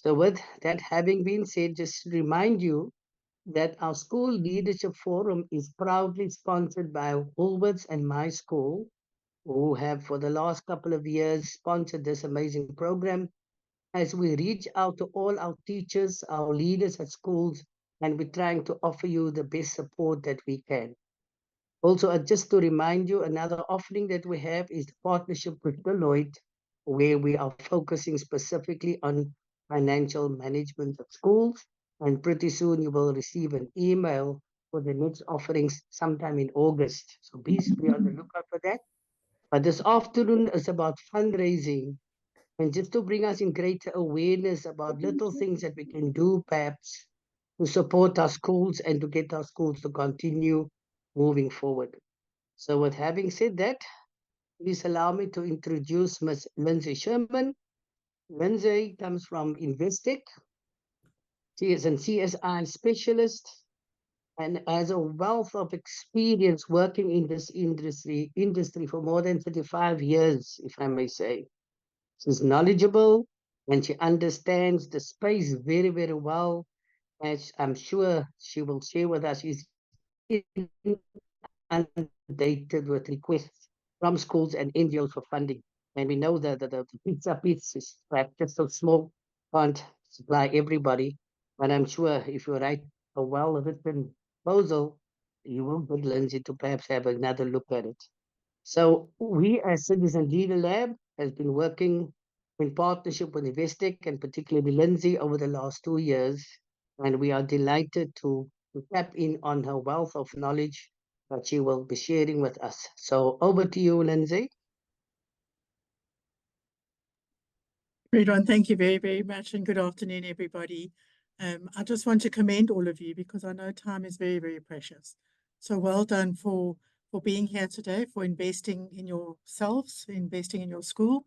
So with that having been said, just to remind you that our school leadership forum is proudly sponsored by Woolworths and My School, who have for the last couple of years sponsored this amazing program as we reach out to all our teachers, our leaders at schools, and we're trying to offer you the best support that we can. Also, just to remind you, another offering that we have is the partnership with Deloitte, where we are focusing specifically on financial management of schools. And pretty soon you will receive an email for the next offerings sometime in August. So please be on the lookout for that. But this afternoon is about fundraising and just to bring us in greater awareness about little things that we can do, perhaps, to support our schools and to get our schools to continue moving forward. So with having said that, please allow me to introduce Ms. Linsey Sherman. Linsey comes from Investec. She is an CSI specialist and has a wealth of experience working in this industry for more than 35 years, if I may say. She's knowledgeable and she understands the space very, very well. As I'm sure she will share with us, she's inundated with requests from schools and NGOs for funding. And we know that the pizza piece is just so small, can't supply everybody. But I'm sure if you write a well-written proposal, you will get Linsey to perhaps have another look at it. So we as Citizen Leader Lab has been working in partnership with Investec and particularly Linsey over the last 2 years. And we are delighted to tap in on her wealth of knowledge that she will be sharing with us. So over to you, Linsey. Great one. Thank you very, very much. And good afternoon, everybody. I just want to commend all of you because I know time is very, very precious. So well done for being here today, for investing in yourselves, investing in your school.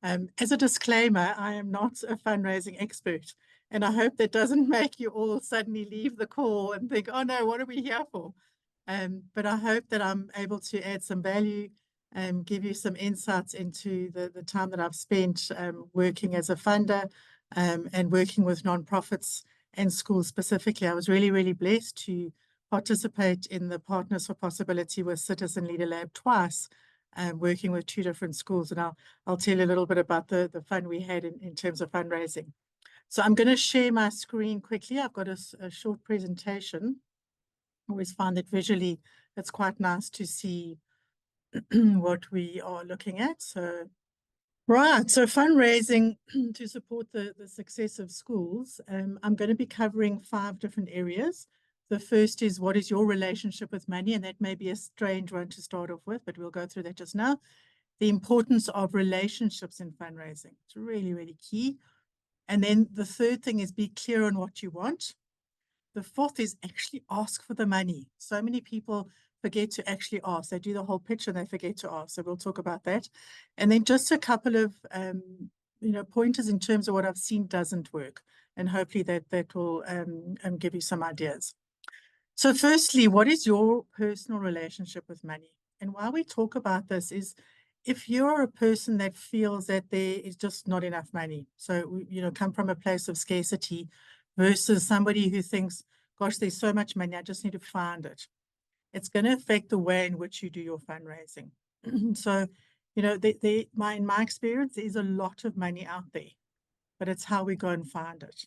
As a disclaimer, I am not a fundraising expert, and I hope that doesn't make you all suddenly leave the call and think, oh no, what are we here for? But I hope that I'm able to add some value and give you some insights into the time that I've spent working as a funder and working with nonprofits and schools specifically. I was really, really blessed to participate in the Partners for Possibility with Citizen Leader Lab twice, working with 2 different schools. And I'll tell you a little bit about the fun we had in terms of fundraising. So I'm going to share my screen quickly. I've got a short presentation. I always find that visually it's quite nice to see what we are looking at. So, right, so fundraising to support the success of schools. I'm going to be covering 5 different areas. The first is, what is your relationship with money? And that may be a strange one to start off with, but we'll go through that just now. The importance of relationships in fundraising. It's really, really key. And then the third thing is be clear on what you want. The fourth is actually ask for the money. So many people forget to actually ask. They do the whole pitch and they forget to ask. So we'll talk about that. And then just a couple of pointers in terms of what I've seen doesn't work. And hopefully that will give you some ideas. So firstly, what is your personal relationship with money? And why we talk about this is if you're a person that feels that there is just not enough money, so, come from a place of scarcity versus somebody who thinks, gosh, there's so much money, I just need to find it. It's going to affect the way in which you do your fundraising. So, in my experience, there's a lot of money out there, but it's how we go and find it.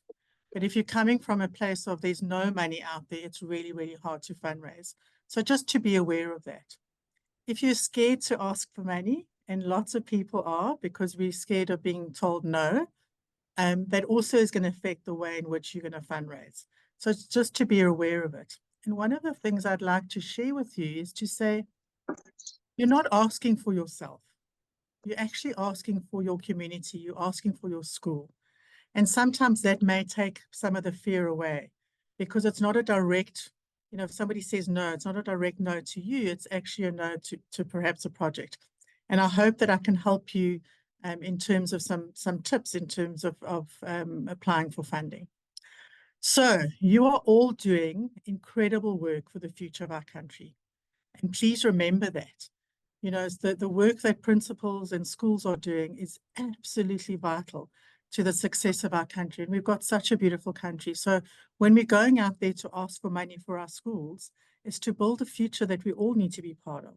But if you're coming from a place of there's no money out there, it's really, really hard to fundraise. So just to be aware of that. If you're scared to ask for money, and lots of people are because we're scared of being told no, that also is going to affect the way in which you're going to fundraise. So it's just to be aware of it. And one of the things I'd like to share with you is to say, you're not asking for yourself. You're actually asking for your community. You're asking for your school. And sometimes that may take some of the fear away because it's not a direct, if somebody says no, it's not a direct no to you. It's actually a no to perhaps a project. And I hope that I can help you in terms of some tips in terms of applying for funding. So you are all doing incredible work for the future of our country. And please remember that. The work that principals and schools are doing is absolutely vital to the success of our country. And we've got such a beautiful country. So when we're going out there to ask for money for our schools, is to build a future that we all need to be part of.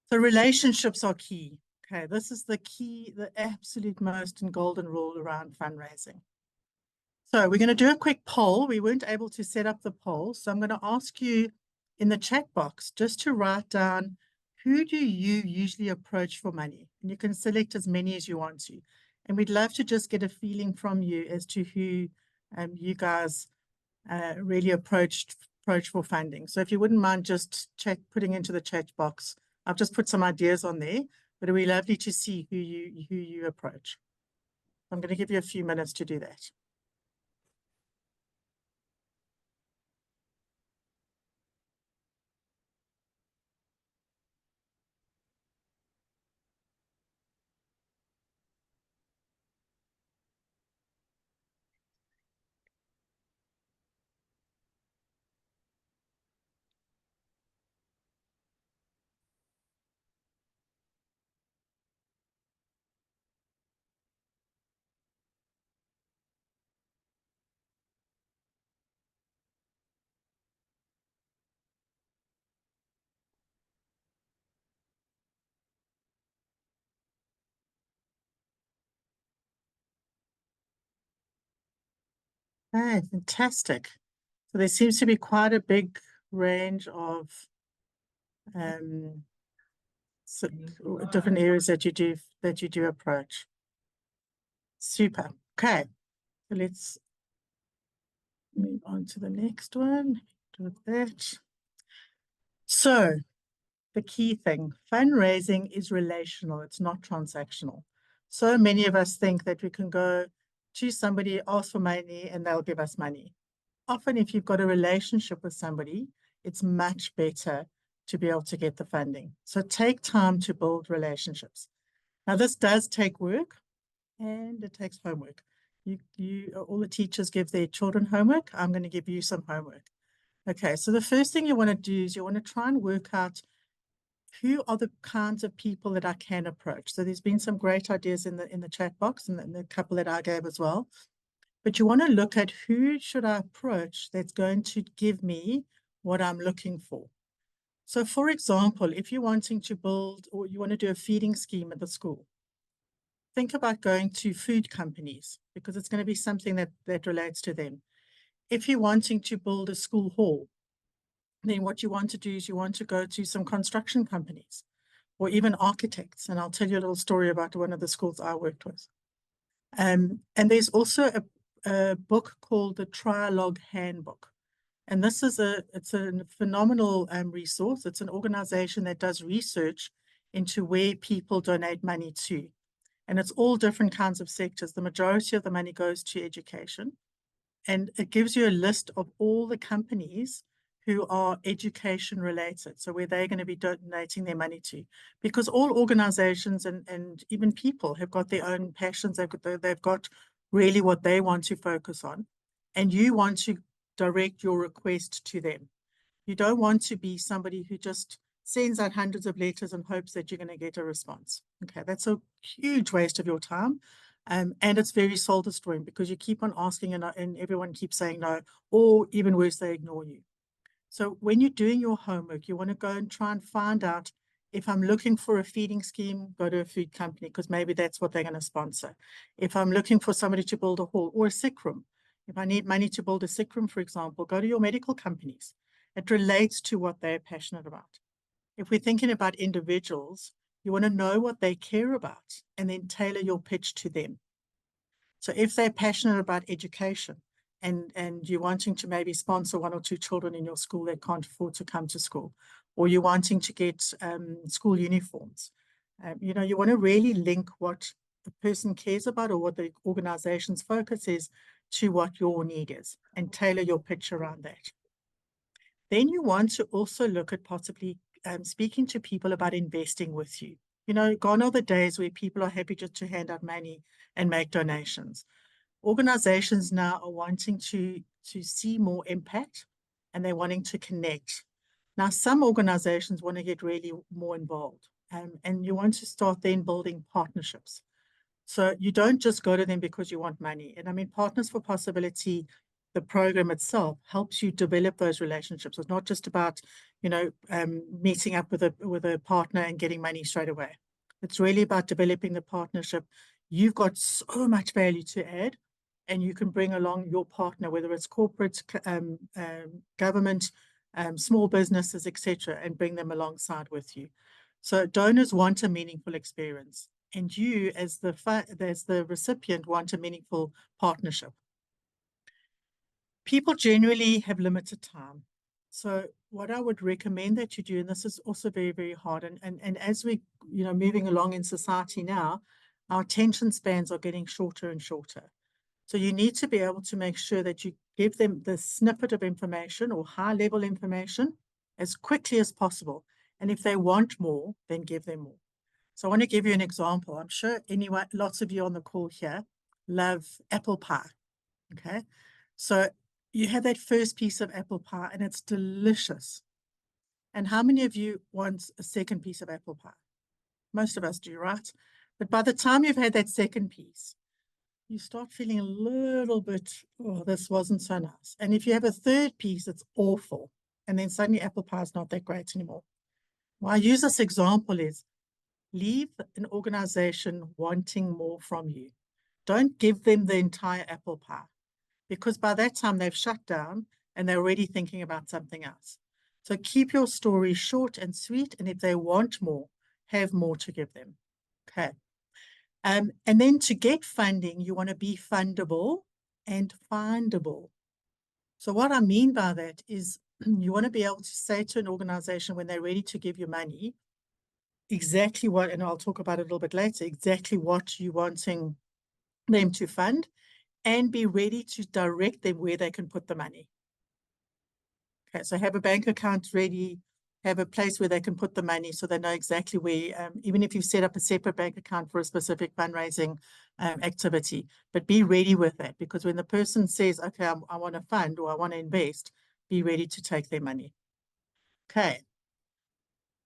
So relationships are key. Okay, this is the key, the absolute most and golden rule around fundraising. So we're going to do a quick poll. We weren't able to set up the poll. So I'm going to ask you in the chat box just to write down, who do you usually approach for money? And you can select as many as you want to. And we'd love to just get a feeling from you as to who you guys really approach for funding. So if you wouldn't mind just putting into the chat box, I've just put some ideas on there, but it'd be lovely to see who you approach. I'm going to give you a few minutes to do that. Okay, fantastic. So there seems to be quite a big range of so different areas that you do approach. Super. Okay, so let's move on to the next one. Do that. So the key thing, fundraising is relational, it's not transactional. So many of us think that we can go to somebody, ask for money, and they'll give us money. Often, if you've got a relationship with somebody, it's much better to be able to get the funding. So take time to build relationships. Now, this does take work and it takes homework. All the teachers give their children homework. I'm going to give you some homework. Okay, so the first thing you want to do is you want to try and work out who are the kinds of people that I can approach. So there's been some great ideas in the chat box and the couple that I gave as well. But you want to look at who should I approach that's going to give me what I'm looking for. So for example, if you're wanting to build or you want to do a feeding scheme at the school, think about going to food companies because it's going to be something that relates to them. If you're wanting to build a school hall, then what you want to do is you want to go to some construction companies or even architects. And I'll tell you a little story about one of the schools I worked with. And there's also a book called the Trialogue Handbook. And this is it's a phenomenal resource. It's an organization that does research into where people donate money to. And it's all different kinds of sectors. The majority of the money goes to education. And it gives you a list of all the companies who are education related. So where they're going to be donating their money to. Because all organizations and even people have got their own passions. They've got really what they want to focus on. And you want to direct your request to them. You don't want to be somebody who just sends out hundreds of letters and hopes that you're going to get a response. Okay, that's a huge waste of your time. And it's very soul destroying because you keep on asking and everyone keeps saying no, or even worse, they ignore you. So when you're doing your homework, you want to go and try and find out if I'm looking for a feeding scheme, go to a food company because maybe that's what they're going to sponsor. If I'm looking for somebody to build a hall or a sick room, if I need money to build a sick room, for example, go to your medical companies. It relates to what they're passionate about. If we're thinking about individuals, you want to know what they care about and then tailor your pitch to them. So if they're passionate about education and you're wanting to maybe sponsor one or two children in your school that can't afford to come to school, or you're wanting to get school uniforms, you want to really link what the person cares about or what the organization's focus is to what your need is and tailor your pitch around that. Then you want to also look at possibly speaking to people about investing with you. Gone are the days where people are happy just to hand out money and make donations. Organizations now are wanting to see more impact and they're wanting to connect. Now, some organizations want to get really more involved and you want to start then building partnerships. So you don't just go to them because you want money. And I mean, Partners for Possibility, the program itself helps you develop those relationships. It's not just about, meeting up with a partner and getting money straight away. It's really about developing the partnership. You've got so much value to add, and you can bring along your partner, whether it's corporate, government, small businesses, etc., and bring them alongside with you. So donors want a meaningful experience, and you, as the recipient, want a meaningful partnership. People generally have limited time. So what I would recommend that you do, and this is also very, very hard, and as we, moving along in society now, our attention spans are getting shorter and shorter. So you need to be able to make sure that you give them the snippet of information or high-level information as quickly as possible. And if they want more, then give them more. So I want to give you an example. I'm sure lots of you on the call here love apple pie. Okay. So you have that first piece of apple pie and it's delicious. And how many of you want a second piece of apple pie? Most of us do, right? But by the time you've had that second piece, you start feeling a little bit, oh, this wasn't so nice. And if you have a third piece, it's awful. And then suddenly apple pie is not that great anymore. Why I use this example is leave an organization wanting more from you. Don't give them the entire apple pie, because by that time they've shut down and they're already thinking about something else. So keep your story short and sweet. And if they want more, have more to give them. Okay. And then to get funding, you want to be fundable and findable. So what I mean by that is you want to be able to say to an organization when they're ready to give you money, exactly what, and I'll talk about it a little bit later, exactly what you're wanting them to fund, and be ready to direct them where they can put the money. Okay, so have a bank account ready, have a place where they can put the money so they know exactly where, even if you've set up a separate bank account for a specific fundraising activity, but be ready with that, because when the person says, okay, I want to fund or I want to invest, be ready to take their money. Okay.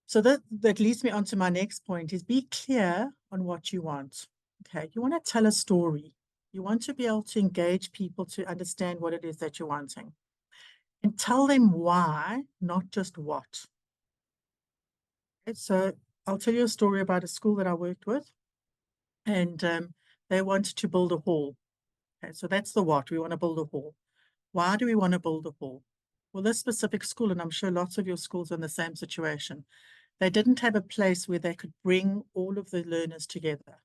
So that leads me on to my next point is be clear on what you want. Okay. You want to tell a story. You want to be able to engage people to understand what it is that you're wanting. And tell them why, not just what. Okay, so I'll tell you a story about a school that I worked with, and they wanted to build a hall. Okay, so that's the what. We want to build a hall. Why do we want to build a hall? Well, this specific school, and I'm sure lots of your schools are in the same situation, they didn't have a place where they could bring all of the learners together.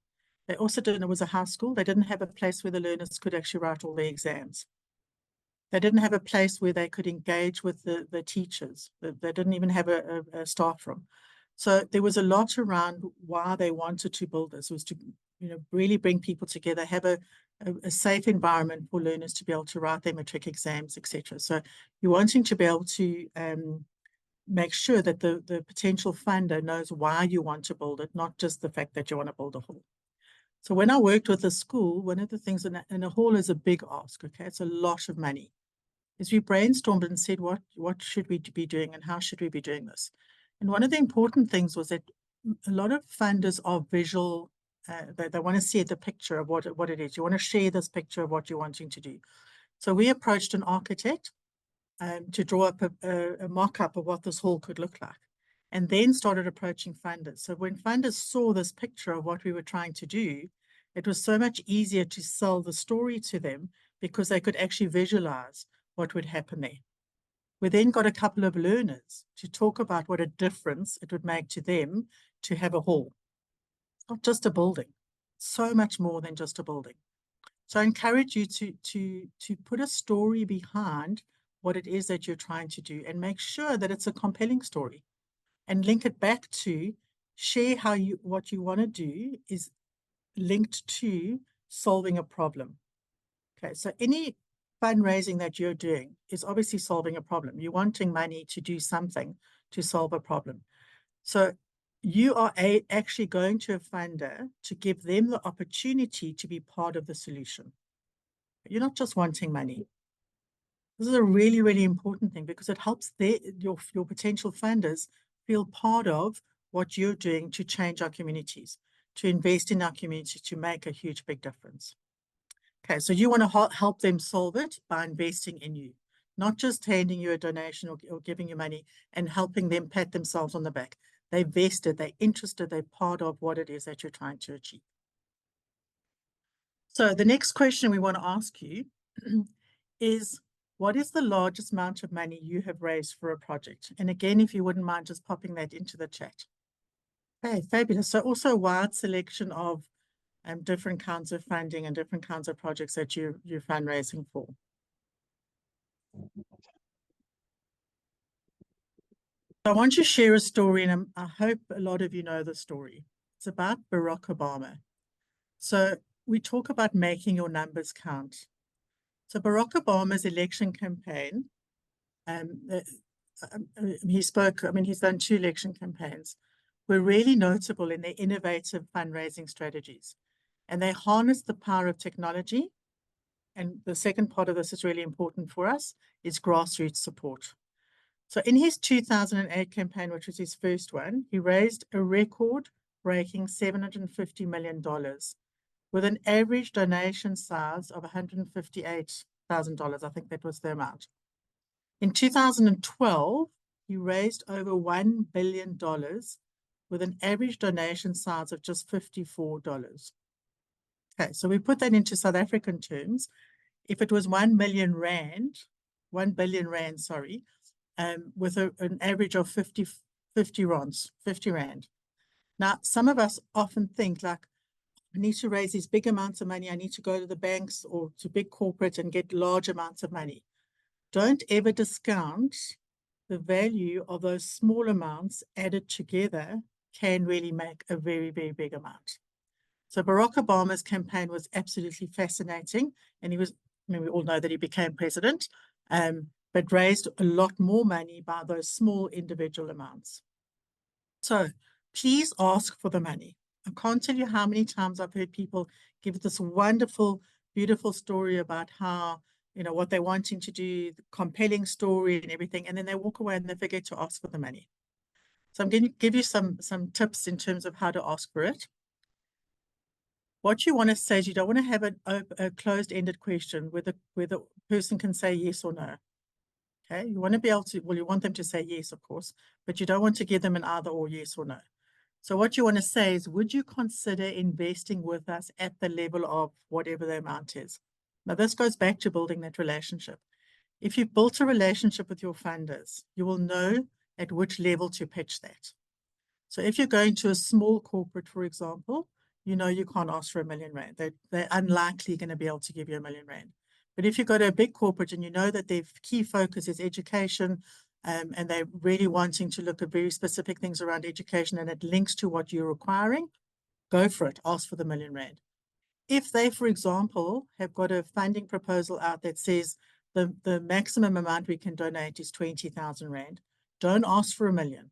They also didn't, it was a high school, they didn't have a place where the learners could actually write all their exams. They didn't have a place where they could engage with the teachers. They didn't even have a staff room. So there was a lot around why they wanted to build this, was to really bring people together, have a safe environment for learners to be able to write their matric exams, etc. So you're wanting to be able to make sure that the potential funder knows why you want to build it, not just the fact that you want to build a hall. So when I worked with the school, one of the things, and a hall is a big ask, okay, it's a lot of money, is we brainstormed and said, what should we be doing and how should we be doing this? And one of the important things was that a lot of funders are visual. They want to see the picture of what it is. You want to share this picture of what you're wanting to do. So we approached an architect to draw up a mock-up of what this hall could look like, and then started approaching funders. So when funders saw this picture of what we were trying to do, it was so much easier to sell the story to them because they could actually visualize what would happen there. We then got a couple of learners to talk about what a difference it would make to them to have a hall. It's not just a building, so much more than just a building. So I encourage you to put a story behind what it is that you're trying to do, and make sure that it's a compelling story, and link it back to share how what you want to do is linked to solving a problem. Okay, so any fundraising that you're doing is obviously solving a problem. You're wanting money to do something to solve a problem. So you are actually going to a funder to give them the opportunity to be part of the solution. You're not just wanting money. This is a really, really important thing, because it helps your potential funders feel part of what you're doing to change our communities, to invest in our community to make a huge, big difference. Okay, so you want to help them solve it by investing in you, not just handing you a donation or giving you money and helping them pat themselves on the back. They're vested, they're interested, they're part of what it is that you're trying to achieve. So the next question we want to ask you is, what is the largest amount of money you have raised for a project? And again, if you wouldn't mind just popping that into the chat. Okay, fabulous. So also a wide selection of different kinds of funding and different kinds of projects that you're fundraising for. I want to share a story, and I hope a lot of you know the story. It's about Barack Obama. So we talk about making your numbers count. So Barack Obama's election campaign, he spoke, I mean, he's done 2 election campaigns, were really notable in their innovative fundraising strategies. And they harnessed the power of technology. And the second part of this is really important for us, is grassroots support. So in his 2008 campaign, which was his first one, he raised a record-breaking $750 million with an average donation size of $158,000. I think that was the amount. In 2012, he raised over $1 billion with an average donation size of just $54. Okay, so we put that into South African terms. If it was 1 billion rand, sorry, with an average of 50 rand. Now, some of us often think like, I need to raise these big amounts of money. I need to go to the banks or to big corporate and get large amounts of money. Don't ever discount the value of those small amounts added together can really make a very, very big amount. So Barack Obama's campaign was absolutely fascinating. And he was, I mean, we all know that he became president, but raised a lot more money by those small individual amounts. So please ask for the money. I can't tell you how many times I've heard people give this wonderful, beautiful story about how, you know, what they're wanting to do, the compelling story and everything, and then they walk away and they forget to ask for the money. So I'm going to give you some tips in terms of how to ask for it. What you want to say is you don't want to have a closed-ended question where the person can say yes or no. Okay, you want to be able to, well, you want them to say yes, of course, but you don't want to give them an either or yes or no. So what you want to say is, would you consider investing with us at the level of whatever the amount is? Now, this goes back to building that relationship. If you've built a relationship with your funders, you will know at which level to pitch that. So if you're going to a small corporate, for example, you know you can't ask for R1 million. They're unlikely going to be able to give you R1 million. But if you go to a big corporate and you know that their key focus is education, and they're really wanting to look at very specific things around education and it links to what you're requiring, go for it, ask for the R1 million. If they, for example, have got a funding proposal out that says the maximum amount we can donate is 20,000 Rand, don't ask for R1 million.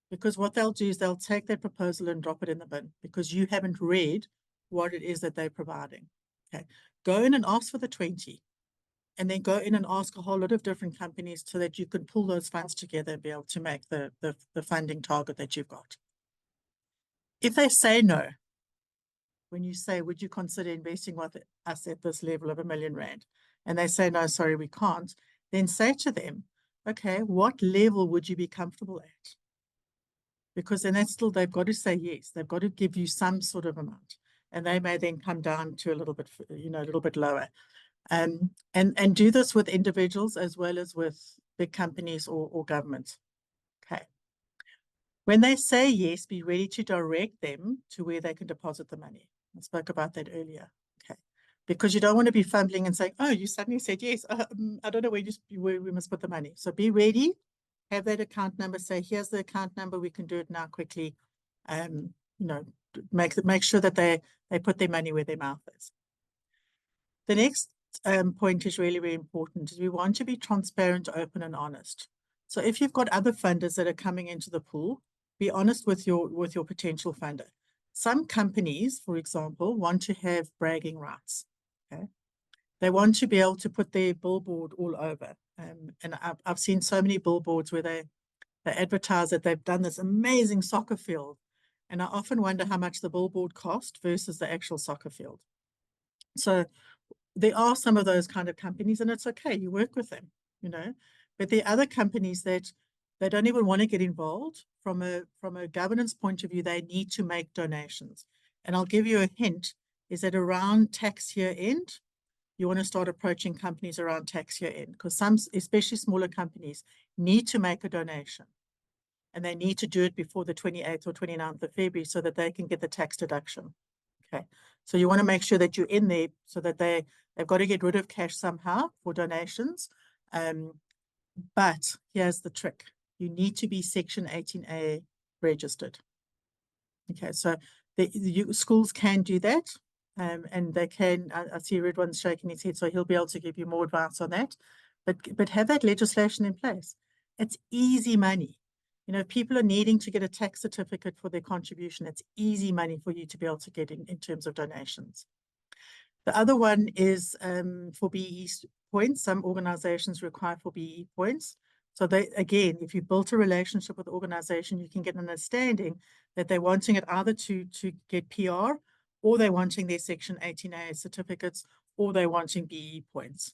Because what they'll do is they'll take that proposal and drop it in the bin because you haven't read what it is that they're providing. Okay, go in and ask for the 20, and then go in and ask a whole lot of different companies so that you can pull those funds together and be able to make the funding target that you've got. If they say no, when you say, would you consider investing with us at this level of R1 million, and they say, no, sorry, we can't, then say to them, okay, what level would you be comfortable at? Because then that's still, they've got to say yes. They've got to give you some sort of amount. And they may then come down to a little bit, you know, a little bit lower. And do this with individuals as well as with big companies or governments. Okay. When they say yes, be ready to direct them to where they can deposit the money. I spoke about that earlier. Okay. Because you don't want to be fumbling and saying, oh, you suddenly said yes. I don't know where we must put the money. So be ready. Have that account number, say, here's the account number, we can do it now quickly. You know, make sure that they put their money where their mouth is. The next point is really, really important, is we want to be transparent, open, and honest. So if you've got other funders that are coming into the pool, be honest with your potential funder. Some companies, for example, want to have bragging rights. Okay, they want to be able to put their billboard all over. And I've seen so many billboards where they advertise that they've done this amazing soccer field And I often wonder how much the billboard cost versus the actual soccer field. So there are some of those kind of companies, and it's okay, you work with them, but there are other companies that they don't even want to get involved. From a governance point of view, they need to make donations. And I'll give you a hint, is that around tax year end, you want to start approaching companies around tax year end, because some, especially smaller companies, need to make a donation. And they need to do it before the 28th or 29th of February so that they can get the tax deduction. Okay. So you want to make sure that you're in there so that they've got to get rid of cash somehow for donations. But here's the trick. You need to be Section 18A registered. Okay, so schools can do that, and they can. I see Redwan's shaking his head, so he'll be able to give you more advice on that. But have that legislation in place. It's easy money. If people are needing to get a tax certificate for their contribution, it's easy money for you to be able to get in terms of donations. The other one is for BE points. Some organizations require for BE points. So again, if you built a relationship with the organization, you can get an understanding that they're wanting it either to get PR, or they're wanting their Section 18A certificates, or they're wanting BE points.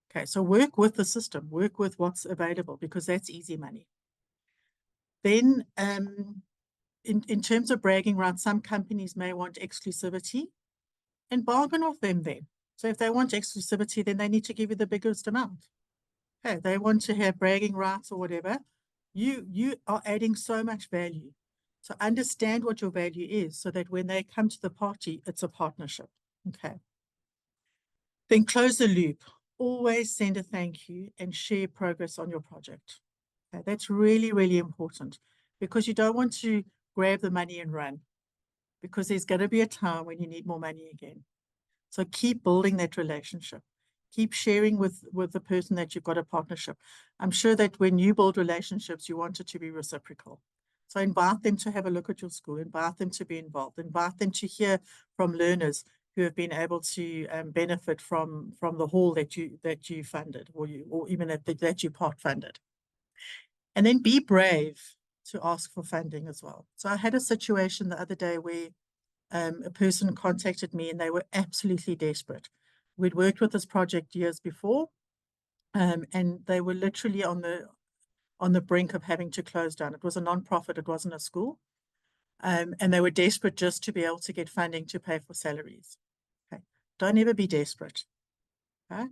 Okay, so work with the system, work with what's available, because that's easy money. Then in terms of bragging rights, some companies may want exclusivity, and bargain with them then. So if they want exclusivity, then they need to give you the biggest amount. Okay, they want to have bragging rights or whatever. You are adding so much value. So understand what your value is so that when they come to the party, it's a partnership. Okay. Then close the loop. Always send a thank you and share progress on your project. Okay, that's really, really important, because you don't want to grab the money and run, because there's going to be a time when you need more money again. So keep building that relationship. Keep sharing with the person that you've got a partnership. I'm sure that when you build relationships, you want it to be reciprocal. So invite them to have a look at your school, invite them to be involved, invite them to hear from learners who have been able to benefit from the hall that you funded, or even that you part funded. And then be brave to ask for funding as well. So I had a situation the other day where a person contacted me and they were absolutely desperate. We'd worked with this project years before, and they were literally on the brink of having to close down. It was a non-profit, it wasn't a school, and they were desperate just to be able to get funding to pay for salaries. Okay, don't ever be desperate. Okay,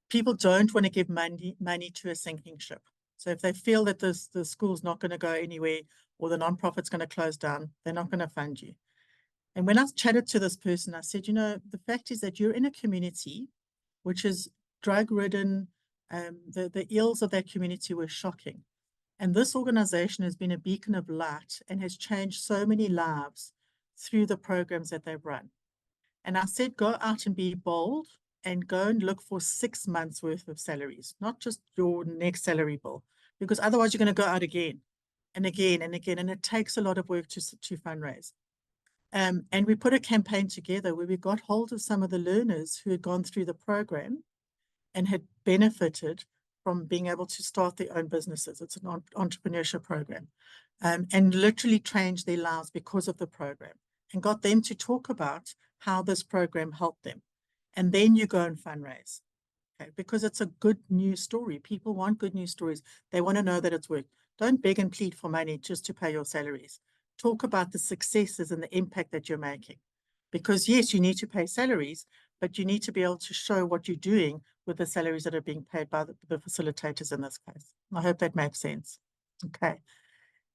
people don't want to give money to a sinking ship. So if they feel that the school's not going to go anywhere, or the non-profit's going to close down, they're not going to fund you. And when I chatted to this person, I said, the fact is that you're in a community which is drug-ridden. The ills of that community were shocking. And this organization has been a beacon of light and has changed so many lives through the programs that they've run. And I said, go out and be bold and go and look for 6 months worth of salaries, not just your next salary bill, because otherwise you're going to go out again and again and again. And it takes a lot of work to fundraise. And we put a campaign together where we got hold of some of the learners who had gone through the program and had benefited from being able to start their own businesses. It's an entrepreneurship program, and literally changed their lives because of the program, and got them to talk about how this program helped them. And then you go and fundraise, okay? Because it's a good news story. People want good news stories. They want to know that it's worked. Don't beg and plead for money just to pay your salaries. Talk about the successes and the impact that you're making. Because yes, you need to pay salaries, but you need to be able to show what you're doing with the salaries that are being paid by the facilitators in this case. I hope that makes sense. Okay.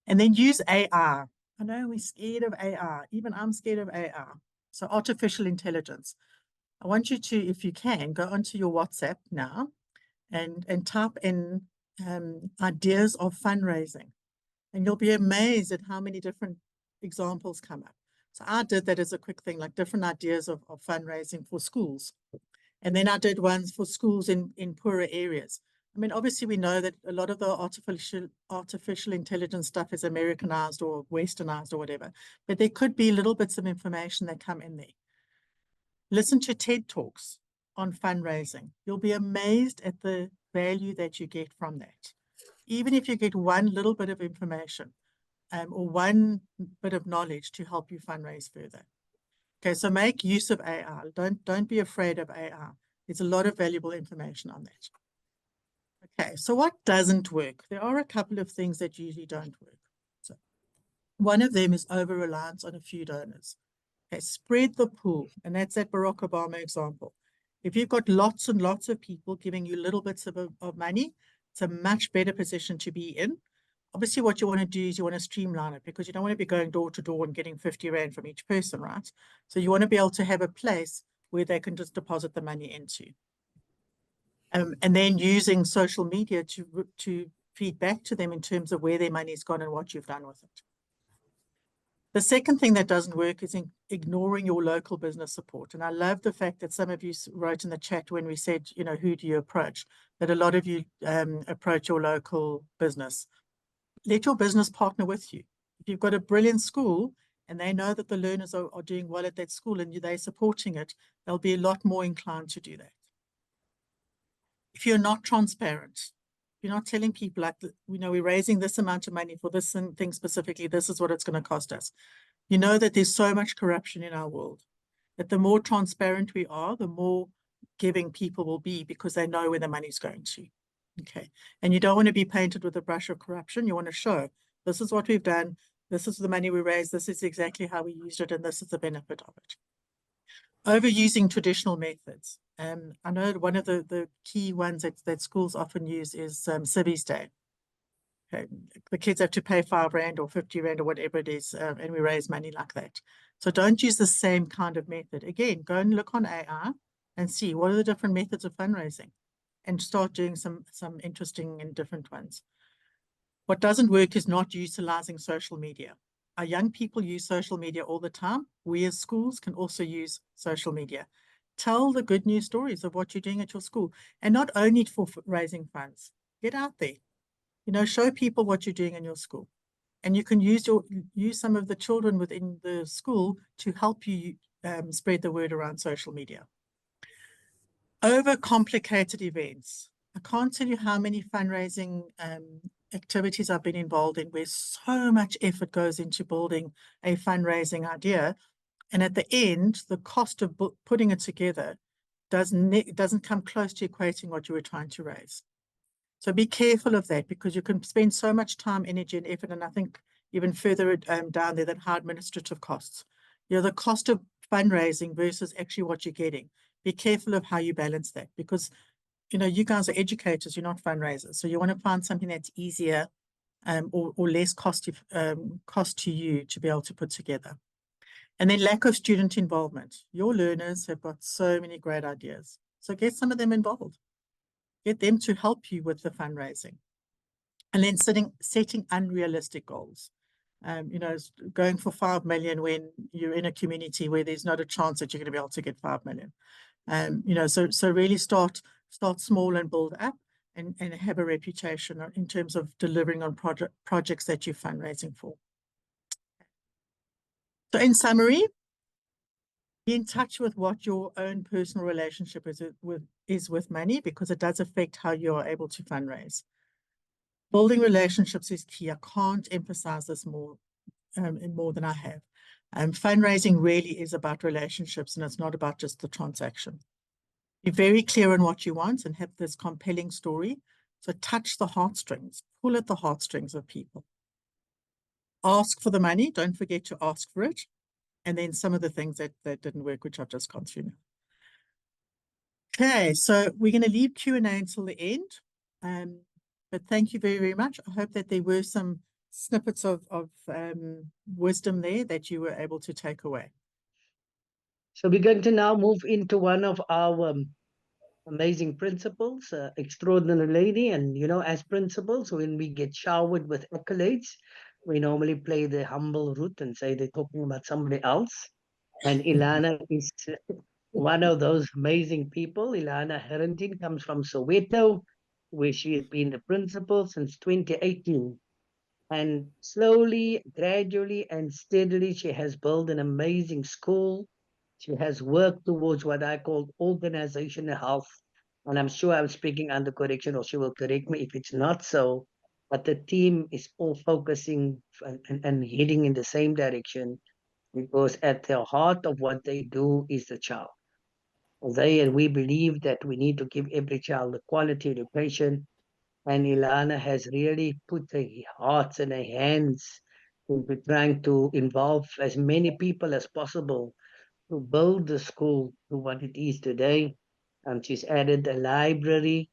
And then use AI. I know we're scared of AI. Even I'm scared of AI. So artificial intelligence. I want you to, if you can, go onto your WhatsApp now and type in ideas of fundraising. And you'll be amazed at how many different examples come up. So I did that as a quick thing, like different ideas of fundraising for schools. And then I did ones for schools in poorer areas. I mean, obviously we know that a lot of the artificial intelligence stuff is Americanized or Westernized or whatever, but there could be little bits of information that come in there. Listen to TED Talks on fundraising. You'll be amazed at the value that you get from that. Even if you get one little bit of information, or one bit of knowledge to help you fundraise further. Okay, so make use of AI. Don't be afraid of AI. There's a lot of valuable information on that. Okay, so what doesn't work? There are a couple of things that usually don't work. So one of them is over-reliance on a few donors. Okay, spread the pool, and that's that Barack Obama example. If you've got lots and lots of people giving you little bits of money, it's a much better position to be in. Obviously, what you want to do is you want to streamline it, because you don't want to be going door to door and getting 50 Rand from each person, right? So you want to be able to have a place where they can just deposit the money into. And then using social media to feed back to them in terms of where their money's gone and what you've done with it. The second thing that doesn't work is ignoring your local business support. And I love the fact that some of you wrote in the chat when we said, you know, who do you approach? That a lot of you approach your local business. Let your business partner with you. If you've got a brilliant school and they know that the learners are doing well at that school and they're supporting it, they'll be a lot more inclined to do that. If you're not transparent, you're not telling people like, you know, we're raising this amount of money for this thing specifically, this is what it's going to cost us. You know that there's so much corruption in our world that the more transparent we are, the more giving people will be, because they know where the money's going to. Okay. And you don't want to be painted with a brush of corruption. You want to show, this is what we've done. This is the money we raised. This is exactly how we used it. And this is the benefit of it. Overusing traditional methods. I know one of the key ones that schools often use is Civvies Day. Okay. The kids have to pay 5 Rand or 50 Rand or whatever it is, and we raise money like that. So don't use the same kind of method. Again, go and look on AI and see what are the different methods of fundraising, and start doing some interesting and different ones. What doesn't work is not utilizing social media. Our young people use social media all the time. We as schools can also use social media. Tell the good news stories of what you're doing at your school, and not only for raising funds. Get out there, you know, show people what you're doing in your school, and you can use some of the children within the school to help you spread the word around social media. Overcomplicated events. I can't tell you how many fundraising activities I've been involved in where so much effort goes into building a fundraising idea, and at the end, the cost of putting it together doesn't come close to equating what you were trying to raise. So be careful of that, because you can spend so much time, energy, and effort, and I think even further down there, than high administrative costs. You know, the cost of fundraising versus actually what you're getting. Be careful of how you balance that, because, you know, you guys are educators, you're not fundraisers. So you want to find something that's easier or less cost to you to be able to put together. And then lack of student involvement. Your learners have got so many great ideas. So get some of them involved. Get them to help you with the fundraising. And then setting unrealistic goals. You know, going for 5 million when you're in a community where there's not a chance that you're going to be able to get 5 million. You know, so really start small and build up, and have a reputation in terms of delivering on projects that you're fundraising for. So in summary, be in touch with what your own personal relationship is with money, because it does affect how you are able to fundraise. Building relationships is key. I can't emphasize this more than I have. Fundraising really is about relationships, and it's not about just the transaction. Be very clear on what you want and have this compelling story. So touch the heartstrings, pull at the heartstrings of people. Ask for the money. Don't forget to ask for it. And then some of the things that didn't work, which I've just gone through now. Okay, so we're going to leave Q&A until the end. But thank you very, very much. I hope that there were some snippets of wisdom there that you were able to take away. So we're going to now move into one of our amazing principals, extraordinary lady. And, you know, as principals, when we get showered with accolades, we normally play the humble route and say they're talking about somebody else. And Ilana is one of those amazing people. Ilana Heradien comes from Soweto, where she has been the principal since 2018. And slowly, gradually, and steadily, she has built an amazing school. She has worked towards what I call organizational health. And I'm sure I'm speaking under correction, or she will correct me if it's not so. but the team is all focusing and heading in the same direction, because at the heart of what they do is the child. They and we believe that we need to give every child a quality education, and Ilana has really put her hearts and her hands into trying to involve as many people as possible to build the school to what it is today. She's added a library,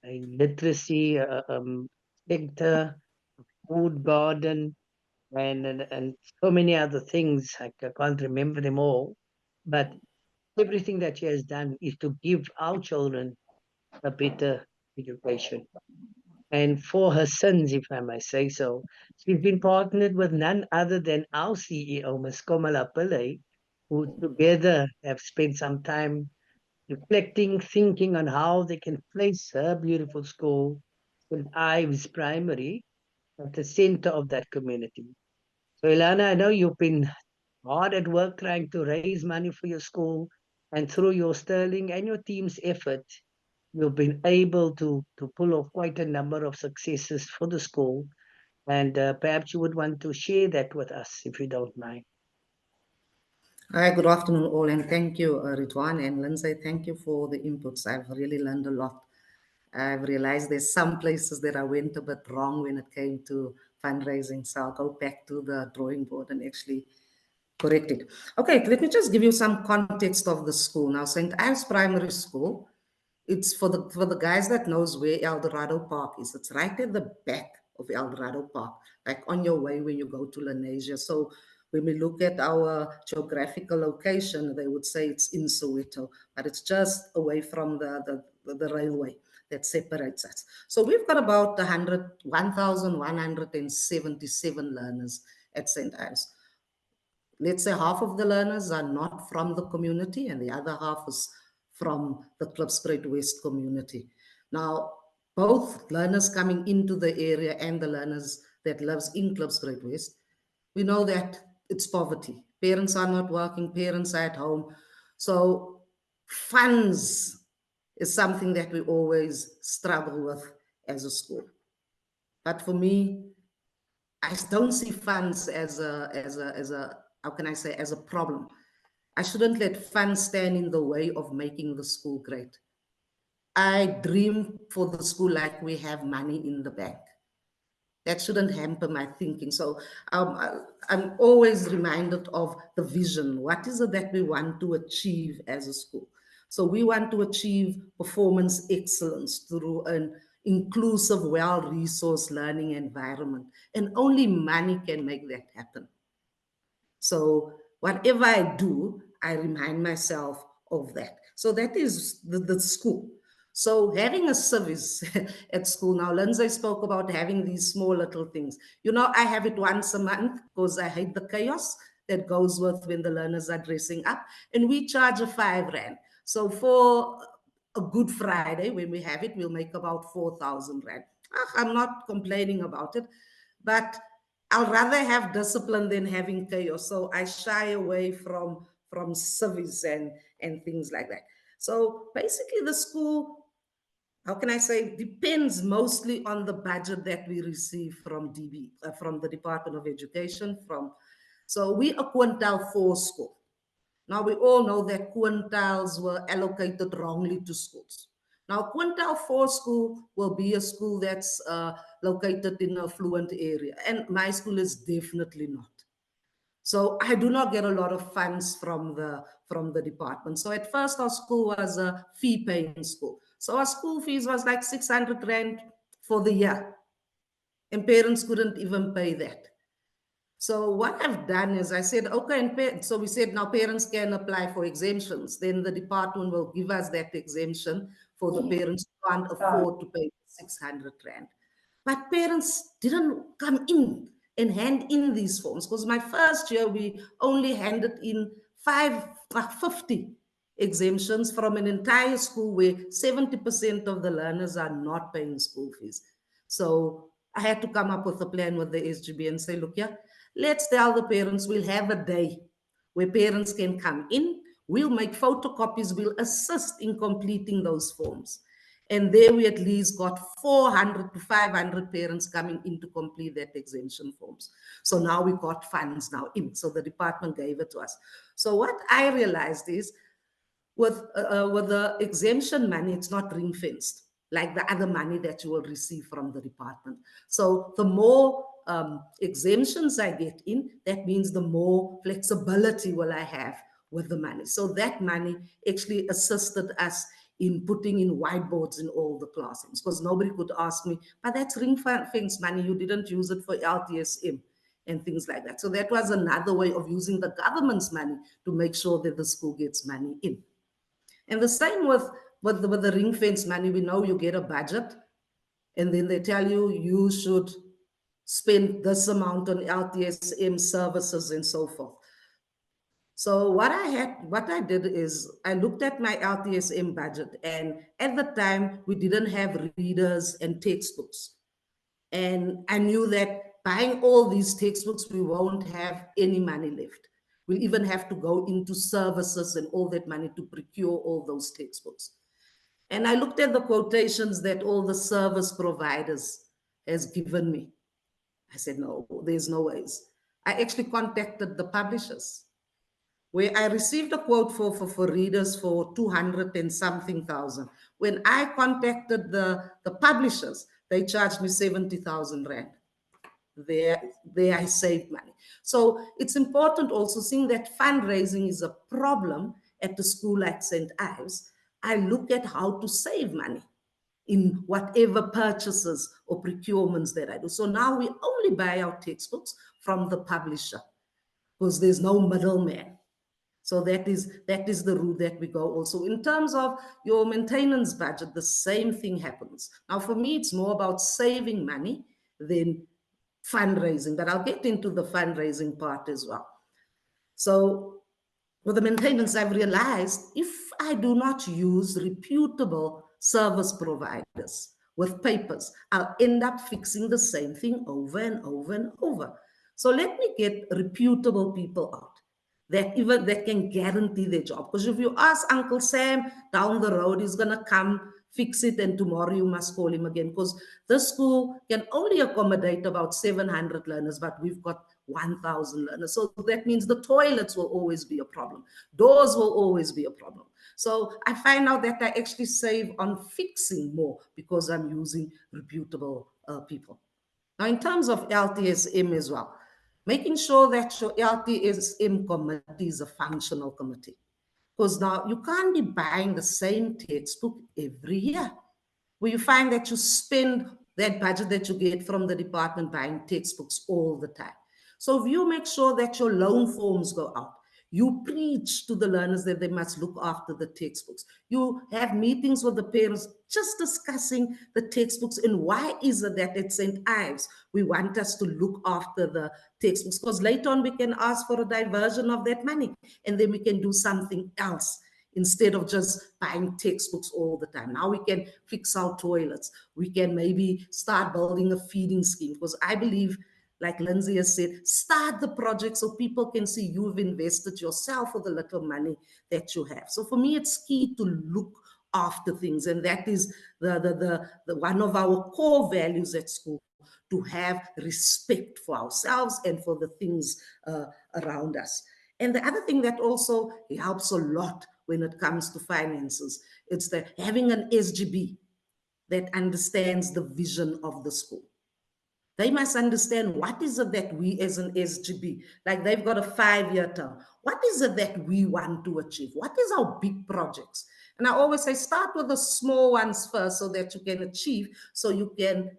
a literacy sector, food garden, and so many other things. I can't remember them all, but everything that she has done is to give our children a better education. And for her sins, if I may say so, she's been partnered with none other than our CEO, Ms. Komala Pillay, who together have spent some time reflecting, thinking on how they can place her beautiful school, St Ives Primary, at the center of that community. So, Ilana, I know you've been hard at work trying to raise money for your school, and through your sterling and your team's effort, you've been able to pull off quite a number of successes for the school. And perhaps you would want to share that with us, if you don't mind. Hi, good afternoon, all, and thank you, Ridwan and Lindsay. Thank you for the inputs. I've really learned a lot. I've realized there's some places that I went a bit wrong when it came to fundraising, so I'll go back to the drawing board and actually correct it. Okay, let me just give you some context of the school. Now, St. Ives Primary School, it's for the guys that knows where El Dorado Park is. It's right at the back of El Dorado Park, like on your way when you go to Lenasia. So when we look at our geographical location, they would say it's in Soweto, but it's just away from the railway that separates us. So we've got about 1,177 learners at St. Ives. Let's say half of the learners are not from the community and the other half is from the Klipspruit West community. Now, both learners coming into the area and the learners that lives in Klipspruit West, we know that it's poverty. Parents are not working, parents are at home. So funds is something that we always struggle with as a school. But for me, I don't see funds as a how can I say, as a problem. I shouldn't let funds stand in the way of making the school great. I dream for the school like we have money in the bank. That shouldn't hamper my thinking. So I'm always reminded of the vision. What is it that we want to achieve as a school? So we want to achieve performance excellence through an inclusive, well-resourced learning environment. And only money can make that happen. So whatever I do, I remind myself of that. So that is the school. So having a service at school now, Lindsay spoke about having these small little things. You know, I have it once a month because I hate the chaos that goes with when the learners are dressing up. And we charge a R5. So for a Good Friday, when we have it, we'll make about 4,000 Rand. I'm not complaining about it, but I'll rather have discipline than having chaos. So I shy away from service and things like that. So basically, the school, how can I say, depends mostly on the budget that we receive from DB, from the Department of Education. So we a quintile 4 school. Now we all know that quintiles were allocated wrongly to schools. Now, quintile 4 school will be a school that's located in a affluent area, and my school is definitely not. So I do not get a lot of funds from the department. So at first, our school was a fee-paying school. So our school fees was like 600 Rand for the year, and parents couldn't even pay that. So what I've done is I said, okay, so we said now parents can apply for exemptions. Then the department will give us that exemption for the parents who can't afford to pay 600 Rand. But parents didn't come in and hand in these forms because my first year we only handed in 50 exemptions from an entire school where 70% of the learners are not paying school fees. So I had to come up with a plan with the SGB and say, look, yeah, let's tell the parents we'll have a day where parents can come in. We'll make photocopies. We'll assist in completing those forms. And there we at least got 400 to 500 parents coming in to complete that exemption forms. So now we got funds now in. So the department gave it to us. So what I realized is with the exemption money, it's not ring fenced like the other money that you will receive from the department. So the more exemptions I get in, that means the more flexibility will I have with the money. So that money actually assisted us in putting in whiteboards in all the classrooms, because nobody could ask me, but that's ring fence money, you didn't use it for LTSM and things like that. So that was another way of using the government's money to make sure that the school gets money in. And the same with the ring fence money, we know you get a budget, and then they tell you you should spend this amount on LTSM services and so forth. So what I did is I looked at my LTSM budget, and at the time we didn't have readers and textbooks. And I knew that buying all these textbooks, we won't have any money left. We'll even have to go into services and all that money to procure all those textbooks. And I looked at the quotations that all the service providers has given me. I said, no, there's no ways. I actually contacted the publishers, where I received a quote for readers for 200 and something thousand. When I contacted the publishers, they charged me 70,000 Rand. There I saved money. So it's important also, seeing that fundraising is a problem at a school like St Ives, I look at how to save money in whatever purchases or procurements that I do. So now we only buy our textbooks from the publisher, because there's no middleman. So that is the route that we go. Also, in terms of your maintenance budget, the same thing happens. Now, for me, it's more about saving money than fundraising, but I'll get into the fundraising part as well. So with the maintenance, I've realized if I do not use reputable service providers with papers, I'll end up fixing the same thing over and over and over. So let me get reputable people out that can guarantee their job. Because if you ask Uncle Sam down the road, he's gonna come fix it, and tomorrow you must call him again, because the school can only accommodate about 700 learners, but we've got 1,000 learners. So that means the toilets will always be a problem. Doors will always be a problem. So I find out that I actually save on fixing more because I'm using reputable people. Now, in terms of LTSM as well, making sure that your LTSM committee is a functional committee. Because now you can't be buying the same textbook every year, where you find that you spend that budget that you get from the department buying textbooks all the time. So if you make sure that your loan forms go out, you preach to the learners that they must look after the textbooks. You have meetings with the parents just discussing the textbooks and why is it that at St Ives we want us to look after the textbooks, because later on we can ask for a diversion of that money and then we can do something else instead of just buying textbooks all the time. Now we can fix our toilets. We can maybe start building a feeding scheme, because I believe, like Linsey has said, start the project so people can see you've invested yourself for the little money that you have. So for me, it's key to look after things. And that is the one of our core values at school, to have respect for ourselves and for the things around us. And the other thing that also helps a lot when it comes to finances, it's that having an SGB that understands the vision of the school. They must understand what is it that we as an SGB, like they've got a 5-year term. What is it that we want to achieve? What is our big projects? And I always say, start with the small ones first so that you can achieve, so you can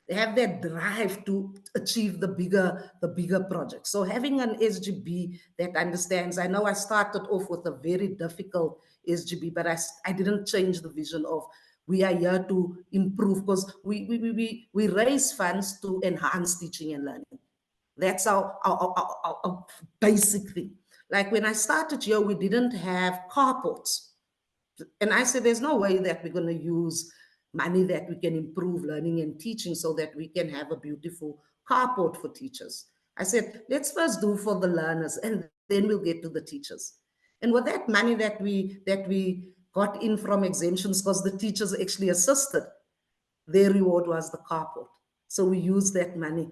have that drive to achieve the bigger projects. So having an SGB that understands, I know I started off with a very difficult SGB, but I didn't change the vision of, we are here to improve, because we raise funds to enhance teaching and learning. That's our basic thing. Like when I started here, we didn't have carports. And I said, there's no way that we're going to use money that we can improve learning and teaching so that we can have a beautiful carport for teachers. I said, let's first do for the learners and then we'll get to the teachers. And with that money that we got in from exemptions because the teachers actually assisted, their reward was the carport. So we used that money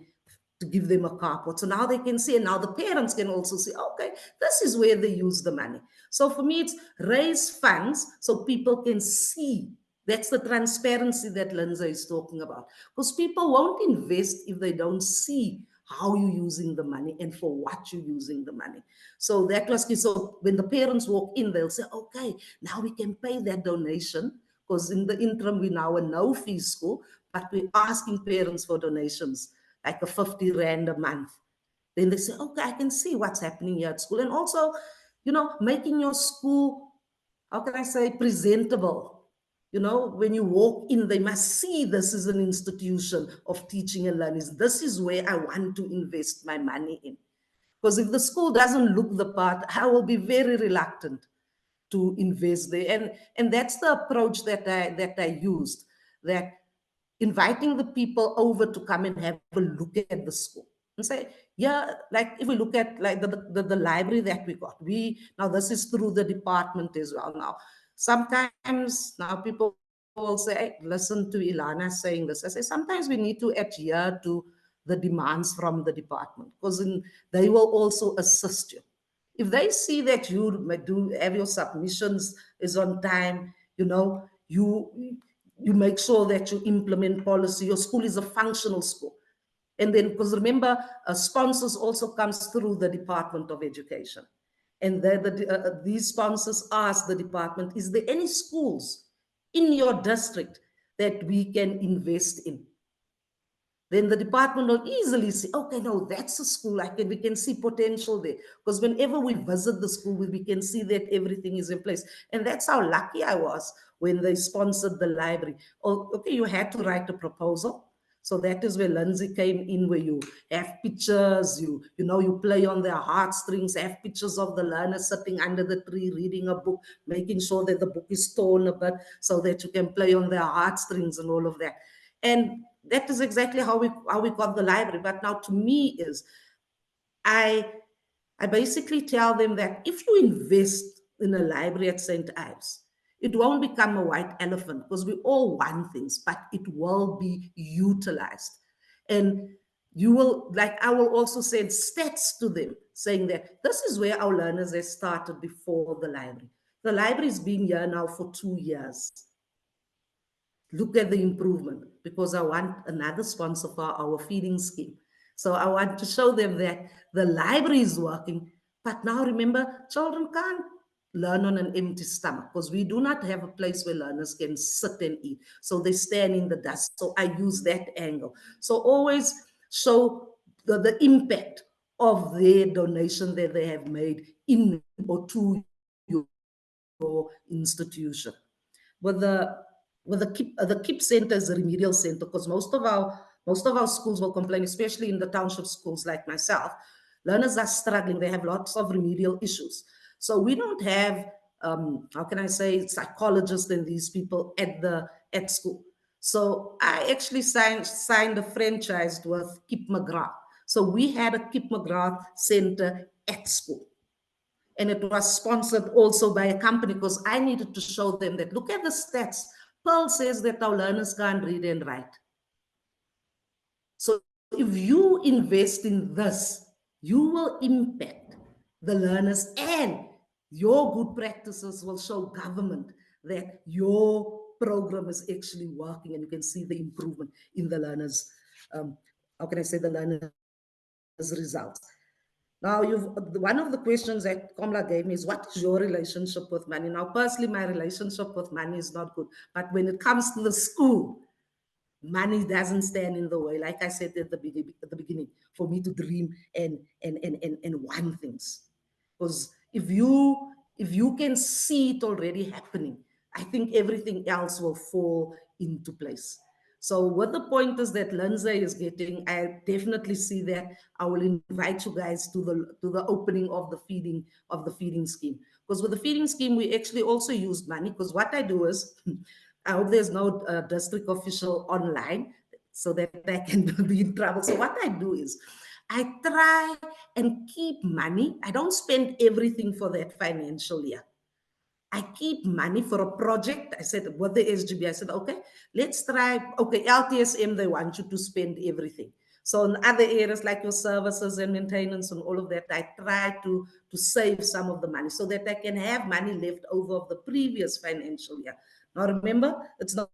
to give them a carport. So now they can see, and now the parents can also see, okay, this is where they use the money. So for me, it's raise funds so people can see. That's the transparency that Linsey is talking about. Because people won't invest if they don't see how you're using the money and for what you're using the money. So that was key. So when the parents walk in, they'll say, okay, now we can pay that donation, because in the interim, we're now a no-fee school, but we're asking parents for donations, like a 50 Rand a month. Then they say, okay, I can see what's happening here at school. And also, making your school, how can I say, presentable. When you walk in, they must see this is an institution of teaching and learning. This is where I want to invest my money in. Because if the school doesn't look the part, I will be very reluctant to invest there. And that's the approach that I used, that inviting the people over to come and have a look at the school and say, yeah, like if we look at like the library that we got, now this is through the department as well. Now, sometimes now people will say, hey, listen to Ilana saying this. I say, sometimes we need to adhere to the demands from the department, because they will also assist you. If they see that you do have your submissions is on time, you make sure that you implement policy. Your school is a functional school. And then, because remember, sponsors also comes through the Department of Education. And these sponsors ask the department, is there any schools in your district that we can invest in? Then the department will easily see, okay, no, that's a school, we can see potential there. Because whenever we visit the school, we can see that everything is in place. And that's how lucky I was when they sponsored the library. Oh, okay, you had to write a proposal. So that is where Linsey came in, where you have pictures, you play on their heartstrings, have pictures of the learner sitting under the tree, reading a book, making sure that the book is torn a bit so that you can play on their heartstrings and all of that. And that is exactly how we got the library. But now to me is, I basically tell them that if you invest in a library at St Ives, it won't become a white elephant, because we all want things, but it will be utilized. And I will also send stats to them saying that this is where our learners have started before the library. The library is being here now for 2 years. Look at the improvement, because I want another sponsor for our feeding scheme. So I want to show them that the library is working. But now remember, children can't learn on an empty stomach, because we do not have a place where learners can sit and eat. So they stand in the dust. So I use that angle. So always show the impact of their donation that they have made in or to your institution. With the KIP center is a remedial center, because most of our schools will complain, especially in the township schools like myself. Learners are struggling. They have lots of remedial issues. So we don't have, how can I say, psychologists and these people at school. So I actually signed a franchise with KIP McGrath. So we had a KIP McGrath center at school. And it was sponsored also by a company, because I needed to show them that, look at the stats. Pearl says that our learners can't read and write. So if you invest in this, you will impact the learners, and your good practices will show government that your program is actually working, and you can see the improvement in the learners, how can I say, the learners' results. Now, one of the questions that Komla gave me is, what is your relationship with money? Now, personally, my relationship with money is not good. But when it comes to the school, money doesn't stand in the way. Like I said at the beginning, for me to dream and want things. Because if you can see it already happening, I think everything else will fall into place. So with the pointers that Linsey is getting, I definitely see that. I will invite you guys to the opening of the feeding scheme. Because with the feeding scheme, we actually also used money. Because what I do is, I hope there's no district official online so that I can be in trouble. So what I do is, I try and keep money. I don't spend everything for that financial year. I keep money for a project. I said, with the SGB, I said, okay, let's try. Okay, LTSM, they want you to spend everything. So in other areas like your services and maintenance and all of that, I try to save some of the money so that I can have money left over of the previous financial year. Now remember, it's no